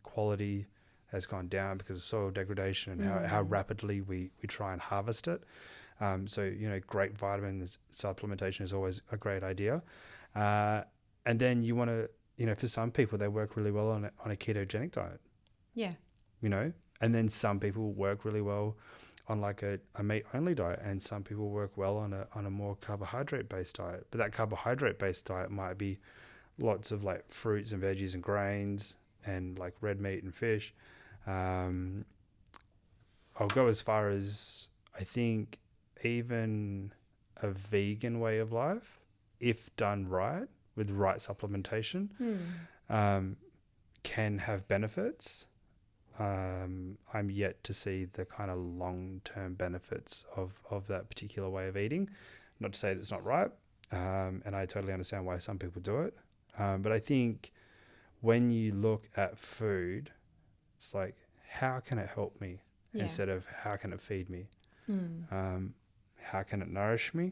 quality has gone down because of soil degradation and how rapidly we try and harvest it. So, great vitamins supplementation is always a great idea. And then you want to, for some people, they work really well on a ketogenic diet. Yeah. And then some people work really well on like a meat-only diet, and some people work well on a more carbohydrate-based diet. But that carbohydrate-based diet might be lots of like fruits and veggies and grains and like red meat and fish. I'll go as far as, I think, even a vegan way of life, if done right with the right supplementation, can have benefits. I'm yet to see the kind of long-term benefits of that particular way of eating. Not to say that it's not right, and I totally understand why some people do it. But I think when you look at food, it's like, how can it help me instead of how can it feed me? How can it nourish me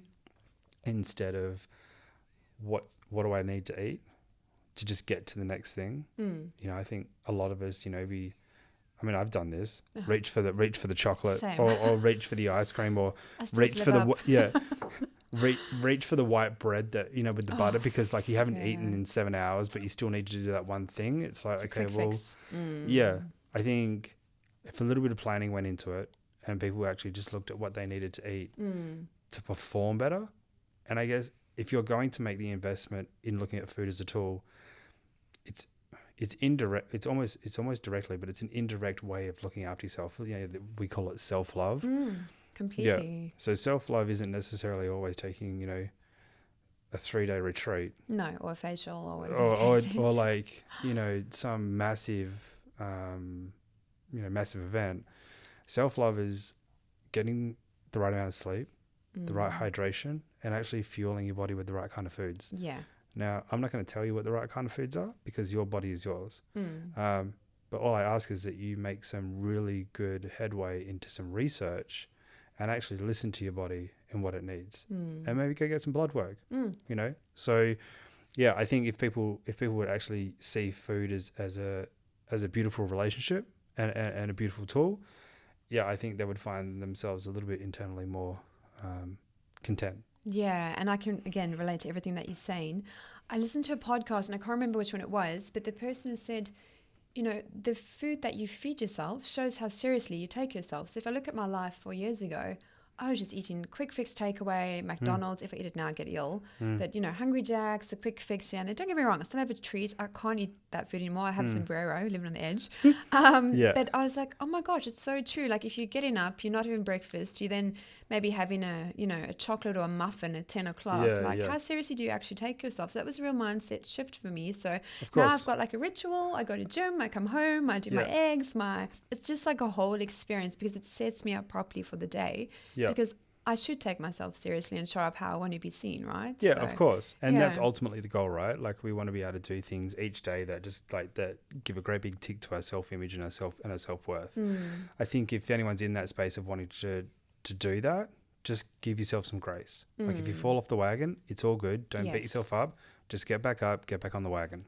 instead of what do I need to eat to just get to the next thing? I think a lot of us, I've done this. Reach for the chocolate, or reach for the ice cream, or reach for reach for the white bread that with the butter, because like you haven't eaten in 7 hours, but you still need to do that one thing. It's like, okay, well, I think if a little bit of planning went into it, and people actually just looked at what they needed to eat to perform better, and I guess if you're going to make the investment in looking at food as a tool, it's indirect. It's almost directly, but it's an indirect way of looking after yourself. We call it self-love. Completely. Yeah. So self-love isn't necessarily always taking, a 3-day retreat. No, or a facial, or whatever. Or like, some massive, massive event. Self-love is getting the right amount of sleep, the right hydration, and actually fueling your body with the right kind of foods. Yeah. Now, I'm not going to tell you what the right kind of foods are, because your body is yours. But all I ask is that you make some really good headway into some research and actually listen to your body and what it needs, and maybe go get some blood work. So yeah, I think if people would actually see food as a beautiful relationship and a beautiful tool, I think they would find themselves a little bit internally more content. Yeah, and I can, again, relate to everything that you're saying. I listened to a podcast, and I can't remember which one it was, but the person said, the food that you feed yourself shows how seriously you take yourself. So if I look at my life 4 years ago, I was just eating quick fix takeaway, McDonald's. If I eat it now, I get ill. But, Hungry Jack's, a quick fix. And don't get me wrong, I still have a treat. I can't eat that food anymore. I have sombrero, living on the edge. But I was like, oh my gosh, it's so true. Like if you're getting up, you're not having breakfast, you're then maybe having a chocolate or a muffin at 10 o'clock. How seriously do you actually take yourself? So that was a real mindset shift for me. So now I've got like a ritual. I go to gym, I come home, I do my eggs, it's just like a whole experience, because it sets me up properly for the day. Because I should take myself seriously and show up how I want to be seen, right? Yeah, so, of course. And that's ultimately the goal, right? Like we want to be able to do things each day that just like that give a great big tick to our self-image and our self-worth. I think if anyone's in that space of wanting to do that, just give yourself some grace. Like if you fall off the wagon, it's all good. Don't beat yourself up. Just get back up, get back on the wagon.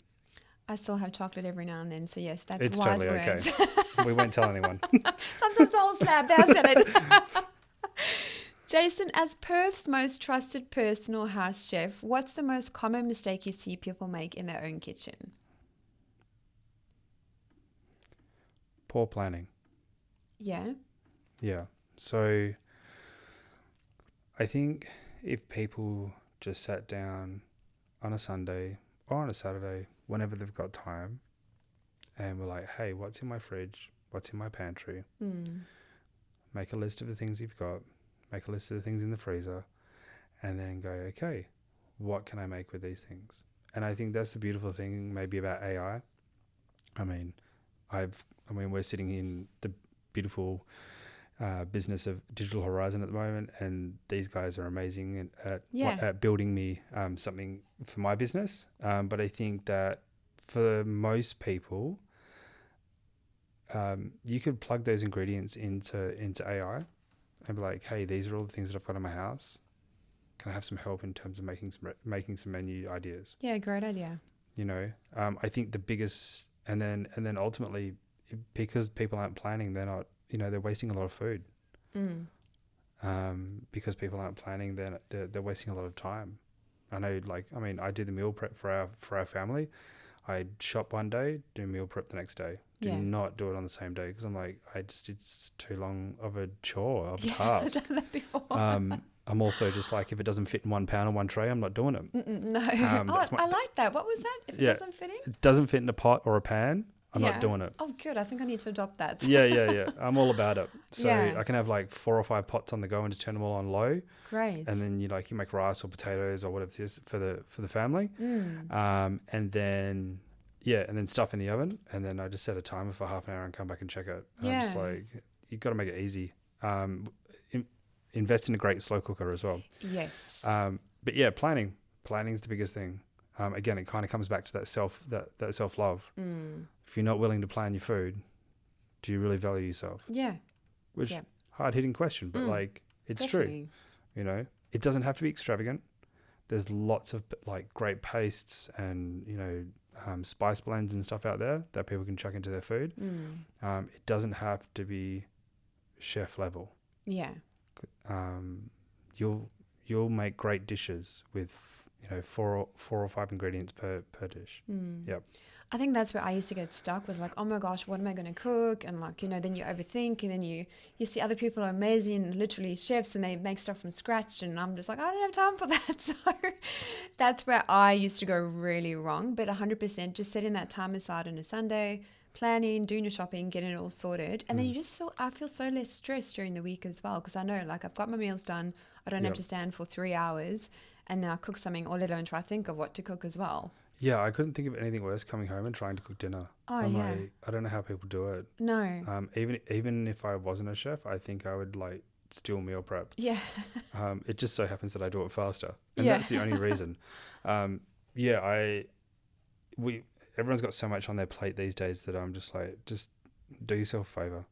I still have chocolate every now and then. So yes, that's it's wise totally words. Okay. We won't tell anyone. Sometimes I'll slap. There, I said it. Jayson, as Perth's most trusted personal house chef, what's the most common mistake you see people make in their own kitchen? Poor planning. Yeah? Yeah. So I think if people just sat down on a Sunday or on a Saturday, whenever they've got time, and we're like, hey, what's in my fridge? What's in my pantry? Mm. Make a list of the things you've got. Make a list of the things in the freezer. And then go, okay, what can I make with these things? And I think that's the beautiful thing maybe about AI. I mean, we're sitting in the beautiful business of Digital Horizon at the moment, and these guys are amazing at building me something for my business. But I think that for most people, you could plug those ingredients into AI and be like, hey, these are all the things that I've got in my house. Can I have some help in terms of making some menu ideas? Yeah, great idea. You know, I think the biggest, and then ultimately, because people aren't planning, they're not, you know, they're wasting a lot of food. Because people aren't planning, they're wasting a lot of time. I know, I do the meal prep for our family. I shop one day, do meal prep the next day. Do not do it on the same day, because I'm like, it's too long of a chore, of a task. I've done that before. I'm also just like, if it doesn't fit in 1 pound on one tray, I'm not doing it. No. I like that. What was that? If it doesn't fit in? It doesn't fit in a pot or a pan, I'm not doing it. Oh, good. I think I need to adopt that. Yeah. I'm all about it. So I can have like 4 or 5 pots on the go and just turn them all on low. Great. And then you make rice or potatoes or whatever it is for the family. And then stuff in the oven. And then I just set a timer for half an hour and come back and check it. And I'm just like, you've got to make it easy. Invest in a great slow cooker as well. Yes. But yeah, planning is the biggest thing. Again, it kind of comes back to that self-love. If you're not willing to plan your food, do you really value yourself? Yeah. Which hard-hitting question, but it's definitely true. You know, it doesn't have to be extravagant. There's lots of great pastes and, you know, spice blends and stuff out there that people can chuck into their food. It doesn't have to be chef level. Yeah. You'll make great dishes with, you know, 4 or 5 ingredients per dish. Yep. I think that's where I used to get stuck, was like, oh my gosh, what am I going to cook? And like, you know, then you overthink, and then you see other people are amazing, literally chefs, and they make stuff from scratch. And I'm just like, I don't have time for that. So that's where I used to go really wrong. But 100% just setting that time aside on a Sunday, planning, doing your shopping, getting it all sorted. And then I feel so less stressed during the week as well, because I know, like, I've got my meals done. I don't have to stand for 3 hours and now cook something, or let alone try to think of what to cook as well. Yeah, I couldn't think of anything worse coming home and trying to cook dinner. I'm like, I don't know how people do it. No. Even if I wasn't a chef, I think I would still meal prep. Yeah. It just so happens that I do it faster, and that's the only reason. Everyone's got so much on their plate these days that I'm just like, just do yourself a favor,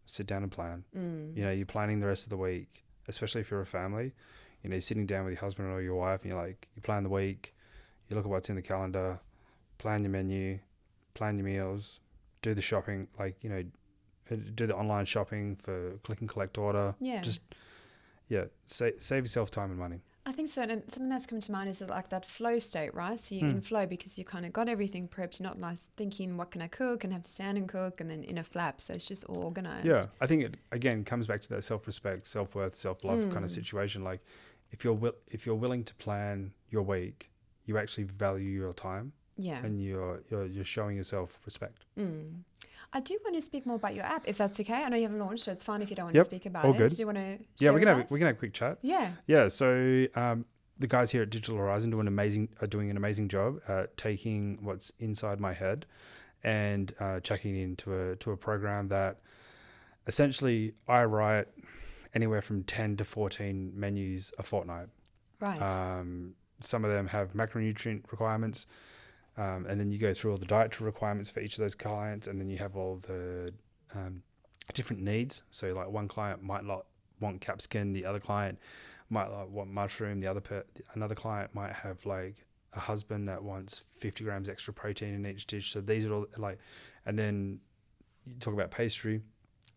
sit down and plan. You know, you're planning the rest of the week, especially if you're a family. You know, you're sitting down with your husband or your wife, and you plan the week. You look at what's in the calendar, plan your menu, plan your meals, do the shopping, do the online shopping for click and collect order. Yeah. Save yourself time and money. I think so. And something that's come to mind is like that flow state, right? So you're in flow because you kind of got everything prepped. You're not thinking, what can I cook, and have to stand and cook, and then in a flap. So it's just all organized. Yeah. I think it, again, comes back to that self-respect, self-worth, self-love kind of situation. Like if you're willing to plan your week, you actually value your time. Yeah. And you're showing yourself respect. I do want to speak more about your app, if that's okay. I know you haven't launched, so it's fine if you don't want to speak about all it. Good. Do you want to share we can have a quick chat. Yeah. Yeah. So the guys here at Digital Horizon are doing an amazing job at taking what's inside my head and chucking it into a program that essentially I write anywhere from 10 to 14 menus a fortnight. Right. Some of them have macronutrient requirements. And then you go through all the dietary requirements for each of those clients, and then you have all the different needs. So like one client might not want capsicum, the other client might want mushroom, another client might have like a husband that wants 50 grams extra protein in each dish. So these are all and then you talk about pastry.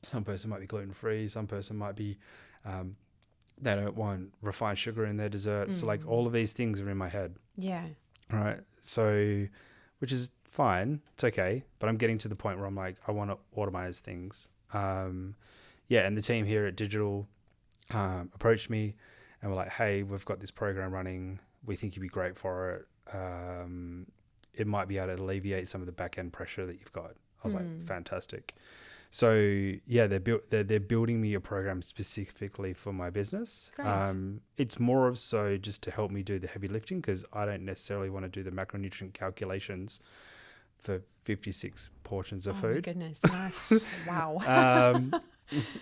Some person might be gluten-free, some person might be they don't want refined sugar in their desserts. So like all of these things are in my head. Yeah. Right. So, which is fine. It's okay. But I'm getting to the point where I'm like, I want to automate things. And the team here at Digital approached me and were like, hey, we've got this program running. We think you'd be great for it. It might be able to alleviate some of the back end pressure that you've got I was like, fantastic. So yeah, they're building me a program specifically for my business. Great. It's more of so just to help me do the heavy lifting, because I don't necessarily want to do the macronutrient calculations for 56 portions of Oh food. my goodness. No. Wow.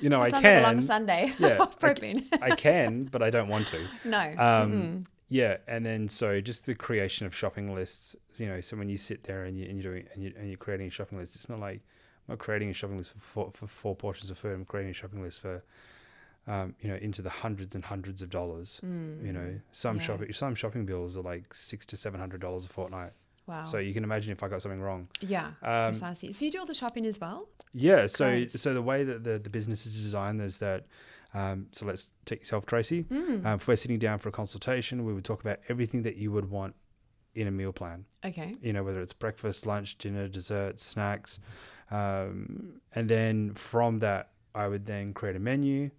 You know, I Sounds can. like a long Sunday Yeah, of protein. I can, but I don't want to. No. Yeah, and then so just the creation of shopping lists. You know, so when you sit there and you're creating a shopping list, it's not like I'm not creating a shopping list for 4 portions of food. I'm creating a shopping list for, into the hundreds and hundreds of dollars. You know, some shopping bills are like $600 to $700 a fortnight. Wow. So you can imagine if I got something wrong. Yeah, precisely. So you do all the shopping as well? Yeah. So Great. so the way that the business is designed is that, so let's take yourself, Tracy. If we're sitting down for a consultation, we would talk about everything that you would want in a meal plan. Okay. You know, whether it's breakfast, lunch, dinner, dessert, snacks. And then from that, I would then create a menu.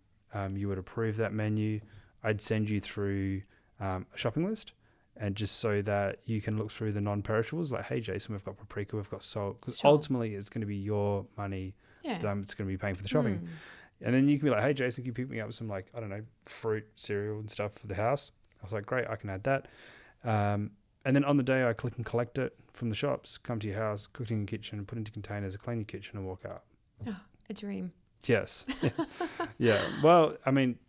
You would approve that menu. I'd send you through a shopping list. And just so that you can look through the non-perishables, like, hey, Jason, we've got paprika, we've got salt. Because ultimately, it's going to be your money that I'm just going to be paying for the shopping. And then you can be like, hey, Jason, can you pick me up some, like, I don't know, fruit, cereal and stuff for the house? I was like, great, I can add that. And then on the day, I click and collect it from the shops, come to your house, cook it in your kitchen, put it into containers, clean your kitchen and walk out. Oh, a dream. Yes. Yeah. Well, I mean,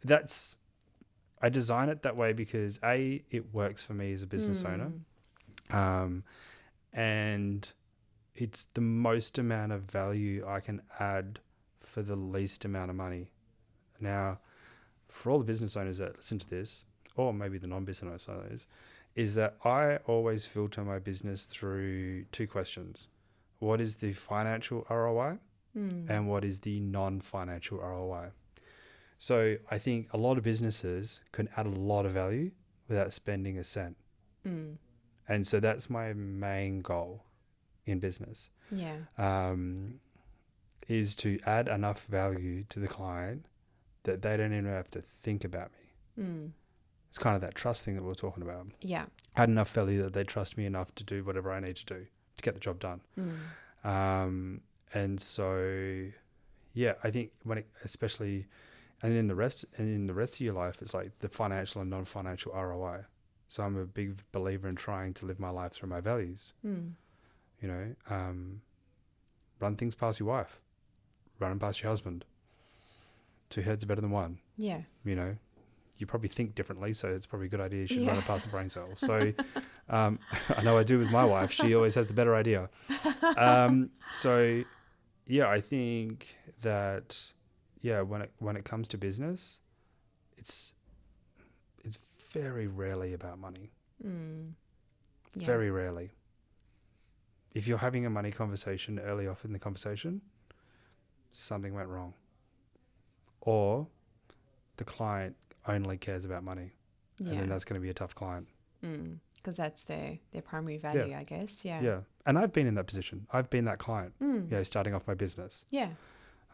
I design it that way because it works for me as a business owner. And it's the most amount of value I can add for the least amount of money. Now, for all the business owners that listen to this, or maybe the non-business owners, is that I always filter my business through 2 questions. What is the financial ROI? And what is the non-financial ROI? So I think a lot of businesses can add a lot of value without spending a cent. And so that's my main goal in business. Yeah. Is to add enough value to the client that they don't even have to think about me. It's kind of that trust thing that we were talking about. Yeah. Add enough value that they trust me enough to do whatever I need to do to get the job done. And so, yeah, I think especially, and in the rest of your life, it's like the financial and non-financial ROI. So I'm a big believer in trying to live my life through my values. You know, run things past your wife, run them past your husband. 2 heads are better than one. Yeah. You know, you probably think differently, so it's probably a good idea you should run it past the brain cell. So I know I do with my wife. She always has the better idea. So, yeah, I think that, when it comes to business, it's very rarely about money. Very rarely. If you're having a money conversation early off in the conversation, something went wrong. Or the client only cares about money. And then that's going to be a tough client. Because that's their primary value, I guess. Yeah. Yeah. And I've been in that position. I've been that client, starting off my business. Yeah.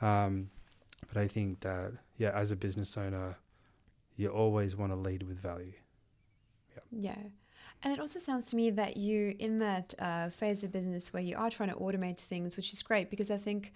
But I think that, as a business owner, you always want to lead with value. Yeah. And it also sounds to me that you, in that phase of business where you are trying to automate things, which is great, because I think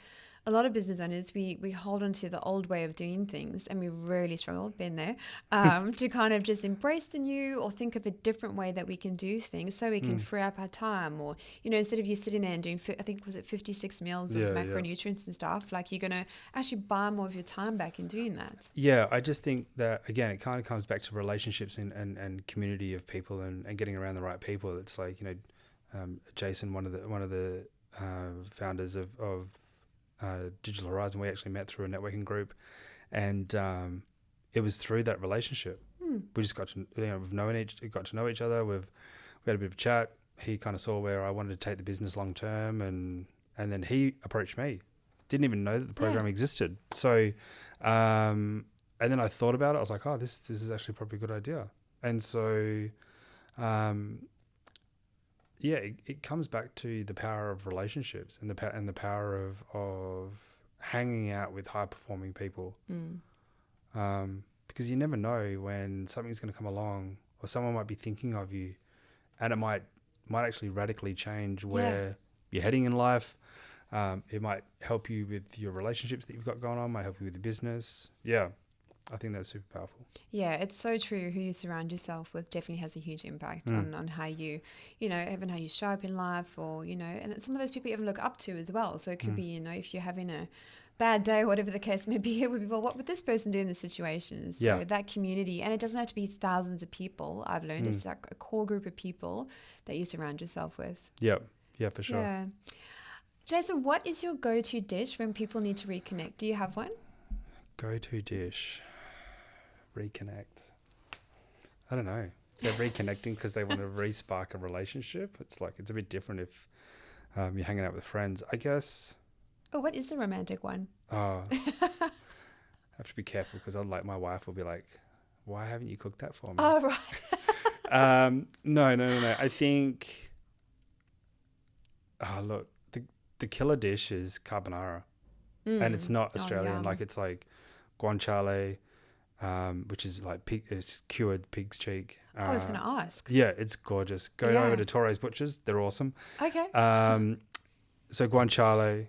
a lot of business owners, we hold on to the old way of doing things, and we really struggle, been there, to kind of just embrace the new or think of a different way that we can do things so we can free up our time. Or, instead of you sitting there and doing, I think, was it 56 meals of macronutrients and stuff, like you're going to actually buy more of your time back in doing that. Yeah, I just think that, again, it kind of comes back to relationships and community of people and getting around the right people. It's like, Jayson, one of the founders of Digital Horizon, we actually met through a networking group, and it was through that relationship. We just got to got to know each other. We had a bit of a chat. He kind of saw where I wanted to take the business long term, and then he approached me. Didn't even know that the program existed. So, and then I thought about it. I was like, oh, this is actually probably a good idea. And so, it comes back to the power of relationships and the power of hanging out with high performing people. Because you never know when something's going to come along, or someone might be thinking of you, and it might actually radically change where you're heading in life. It might help you with your relationships that you've got going on, might help you with the business. Yeah, I think that's super powerful. Yeah, it's so true. Who you surround yourself with definitely has a huge impact on how you, even how you show up in life, or, and some of those people you even look up to as well. So it could be, if you're having a bad day or whatever the case may be, it would be, well, what would this person do in this situation? So that community, and it doesn't have to be thousands of people, I've learned. It's like a core group of people that you surround yourself with. Yeah, for sure. Yeah. Jayson, what is your go-to dish when people need to reconnect? Do you have one? Go-to dish, reconnect. I don't know. If they're reconnecting because they want to re-spark a relationship, it's a bit different if you're hanging out with friends, I guess. Oh, what is the romantic one? Oh, I have to be careful because my wife will be like, why haven't you cooked that for me? Oh, right. No. I think, look, the killer dish is carbonara, and it's not Australian. It's like guanciale, which is like it's cured pig's cheek. I was going to ask. Yeah, it's gorgeous. Go over to Torres Butchers; they're awesome. Okay. So guanciale,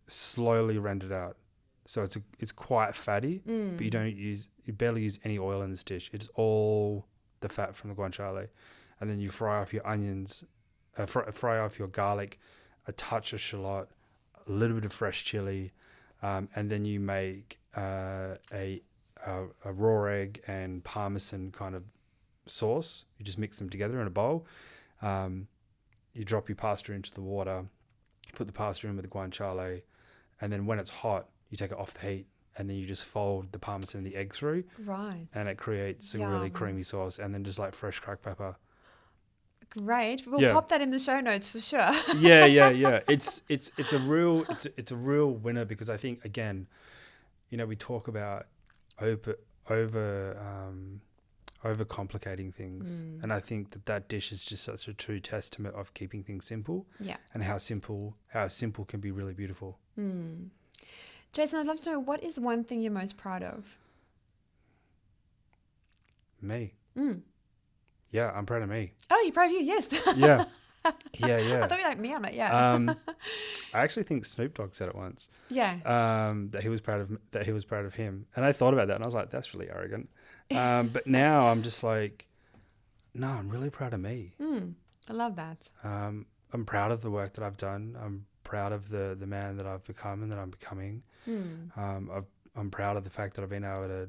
slowly rendered out, so it's quite fatty, but you barely use any oil in this dish. It's all the fat from the guanciale, and then you fry off your onions, fry off your garlic, a touch of shallot, a little bit of fresh chili, and then you make a raw egg and parmesan kind of sauce. You just mix them together in a bowl. You drop your pasta into the water, you put the pasta in with the guanciale, and then when it's hot, you take it off the heat, and then you just fold the parmesan and the egg through. Right. And it creates a really creamy sauce, and then just like fresh cracked pepper. Great. We'll pop that in the show notes for sure. Yeah. It's a real winner, because I think, again, we talk about over complicating things, and I think that dish is just such a true testament of keeping things simple. Yeah. And how simple can be really beautiful. Jayson, I'd love to know, what is one thing you're most proud of? Me. Yeah, I'm proud of me. Oh, you're proud of you? Yes. Yeah. I thought you like me. I'm like, yeah. I actually think Snoop Dogg said it once. Yeah. That he was proud of him, and I thought about that, and I was like, that's really arrogant. But now I'm just like, no, I'm really proud of me. I love that. I'm proud of the work that I've done. I'm proud of the man that I've become and that I'm becoming. I'm proud of the fact that I've been able to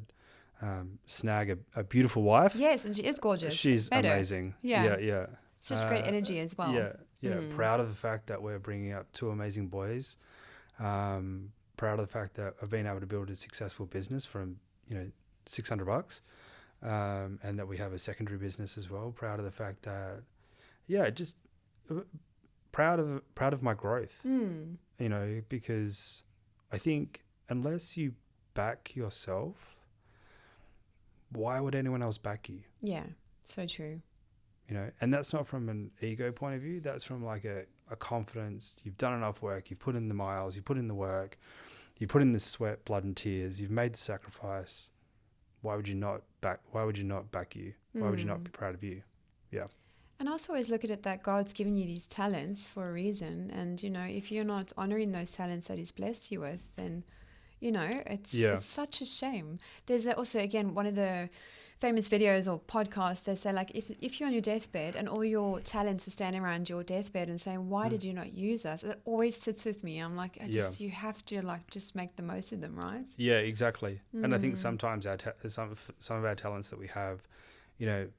snag a beautiful wife. Yes, and she is gorgeous. She's amazing. Yeah. Such great energy as well. Yeah. Proud of the fact that we're bringing up two amazing boys. Proud of the fact that I've been able to build a successful business from $600, and that we have a secondary business as well. Proud of the fact that, just proud of my growth. Because I think unless you back yourself, why would anyone else back you? Yeah, so true. And that's not from an ego point of view. That's from like a confidence. You've done enough work. You've put in the miles. You put in the work. You put in the sweat, blood, and tears. You've made the sacrifice. Why would you not back you? Why would you not be proud of you? Yeah. And I also always look at it that God's given you these talents for a reason. And, if you're not honoring those talents that He's blessed you with, then, it's such a shame. There's also, again, one of the famous videos or podcasts, they say, like, if you're on your deathbed and all your talents are standing around your deathbed and saying, why did you not use us? It always sits with me. I'm like, you have to, like, just make the most of them, right? Yeah, exactly. And I think sometimes some of our talents that we have,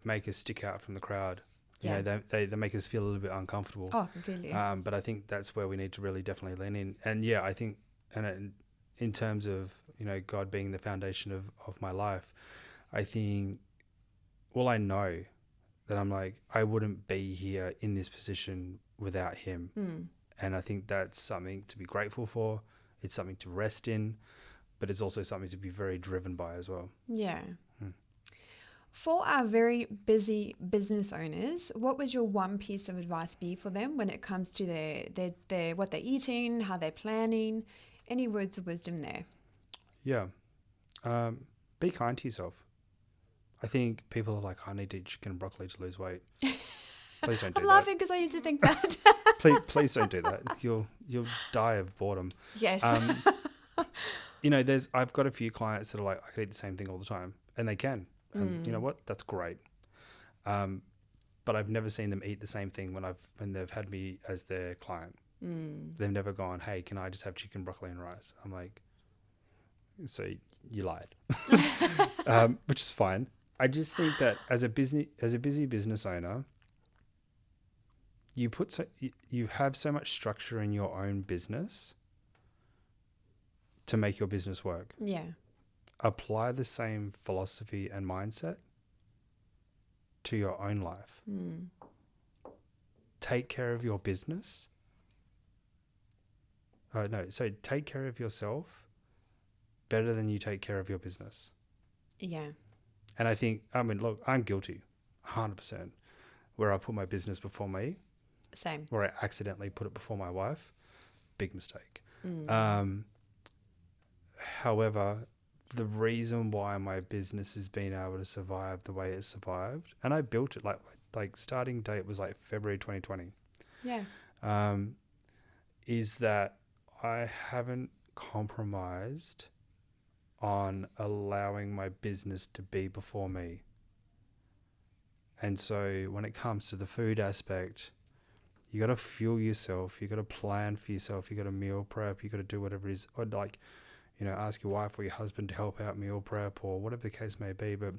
make us stick out from the crowd. They make us feel a little bit uncomfortable. Oh, completely. But I think that's where we need to really definitely lean in. And I think, and in terms of, God being the foundation of my life, I think, I know that I'm like, I wouldn't be here in this position without Him. And I think that's something to be grateful for. It's something to rest in, but it's also something to be very driven by as well. Yeah. For our very busy business owners, what would your one piece of advice be for them when it comes to their what they're eating, how they're planning? Any words of wisdom there? Yeah. Be kind to yourself. I think people are like, I need to eat chicken and broccoli to lose weight. Please don't do I'm that. laughing because I used to think that. Please don't do that. You'll die of boredom. Yes. I've got a few clients that are like, I can eat the same thing all the time, and they can. And you know what? That's great. But I've never seen them eat the same thing when they've had me as their client. They've never gone, hey, can I just have chicken, broccoli, and rice? I'm like, so you lied, which is fine. I just think that as a busy business owner, you have so much structure in your own business to make your business work. Yeah. Apply the same philosophy and mindset to your own life. Take care of your business. Take care of yourself better than you take care of your business. Yeah. And I think, look, I'm guilty, 100%, where I put my business before me. Same. Where I accidentally put it before my wife. Big mistake. However, the reason why my business has been able to survive the way it survived, and I built it like starting date was like February 2020. Yeah. Is that I haven't compromised on allowing my business to be before me. And so when it comes to the food aspect, you got to fuel yourself. You got to plan for yourself. You got to meal prep. You got to do whatever it is. Or ask your wife or your husband to help out meal prep or whatever the case may be. But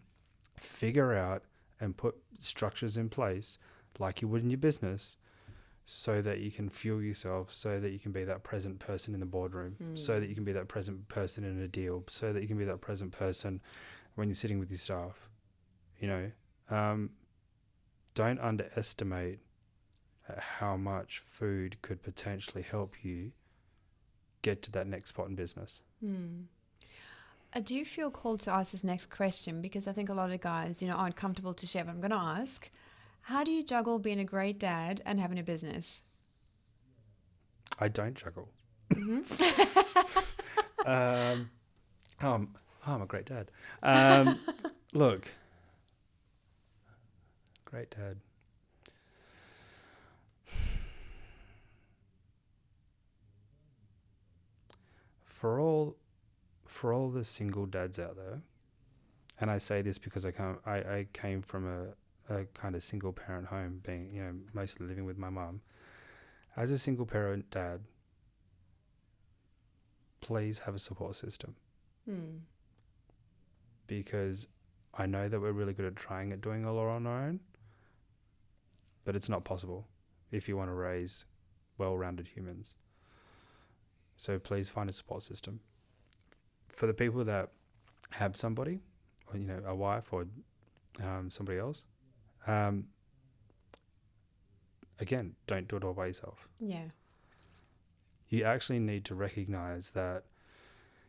figure out and put structures in place like you would in your business so that you can fuel yourself, so that you can be that present person in the boardroom, so that you can be that present person in a deal, so that you can be that present person when you're sitting with your staff. Don't underestimate how much food could potentially help you get to that next spot in business. I do feel called to ask this next question because I think a lot of guys, aren't comfortable to share. But I'm going to ask, how do you juggle being a great dad and having a business? I don't juggle. I'm a great dad. Look, great dad. For all the single dads out there, and I say this because I came from a kind of single parent home, being mostly living with my mum. As a single parent dad, please have a support system. Because I know that we're really good at trying at doing a lot on our own, but it's not possible if you want to raise well-rounded humans. So please find a support system. For the people that have somebody, or, a wife or somebody else, again, don't do it all by yourself. Yeah. You actually need to recognize that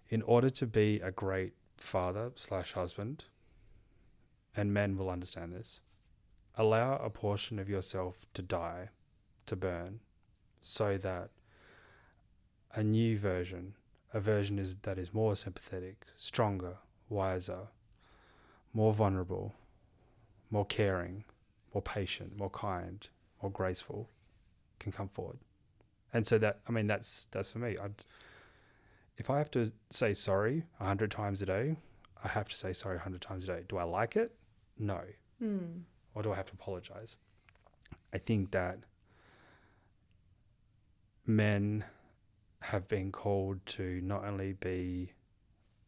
in order to be a great father/husband, and men will understand this, allow a portion of yourself to die, to burn, so that a new version, that is more sympathetic, stronger, wiser, more vulnerable, more caring, more patient, more kind, more graceful, can come forward. And so that's for me. If I have to say sorry 100 times a day, I have to say sorry 100 times a day. Do I like it? No. Or do I have to apologize? I think that men have been called to not only be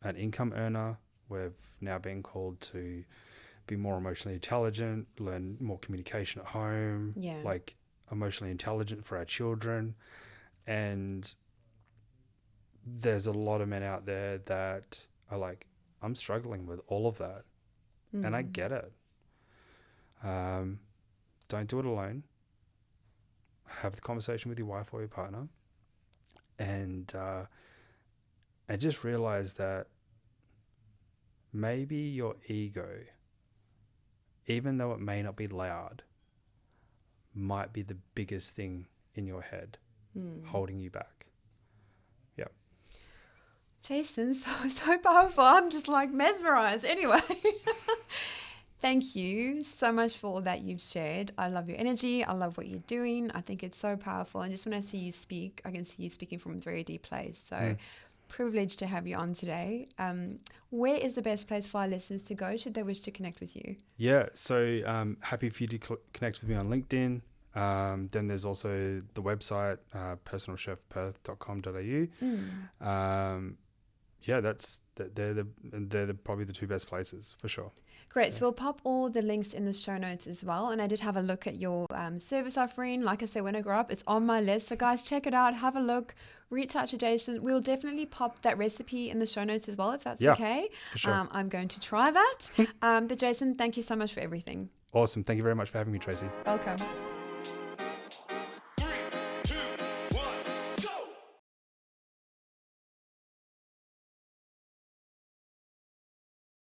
an income earner, we've now been called to be more emotionally intelligent, learn more communication at home, like emotionally intelligent for our children. And there's a lot of men out there that are like, I'm struggling with all of that. And I get it. Don't do it alone. Have the conversation with your wife or your partner. And just realize that maybe your ego, even though it may not be loud, might be the biggest thing in your head holding you back. Yeah. Jayson, so powerful. I'm just like mesmerized. Anyway, Thank you so much for all that you've shared. I love your energy. I love what you're doing. I think it's so powerful. And just when I see you speak, I can see you speaking from a very deep place. So privileged to have you on today. Where is the best place for our listeners to go should they wish to connect with you? Yeah, so happy for you to connect with me on LinkedIn. Then there's also the website, personalchefperth.com.au. Yeah, they're probably the two best places for sure. Great. So we'll pop all the links in the show notes as well. And I did have a look at your service offering. Like I said, when I grow up, it's on my list. So guys, check it out. Have a look. Reach out to Jayson. We'll definitely pop that recipe in the show notes as well, if that's okay. For sure. I'm going to try that. But Jayson, thank you so much for everything. Awesome. Thank you very much for having me, Tracy. Welcome.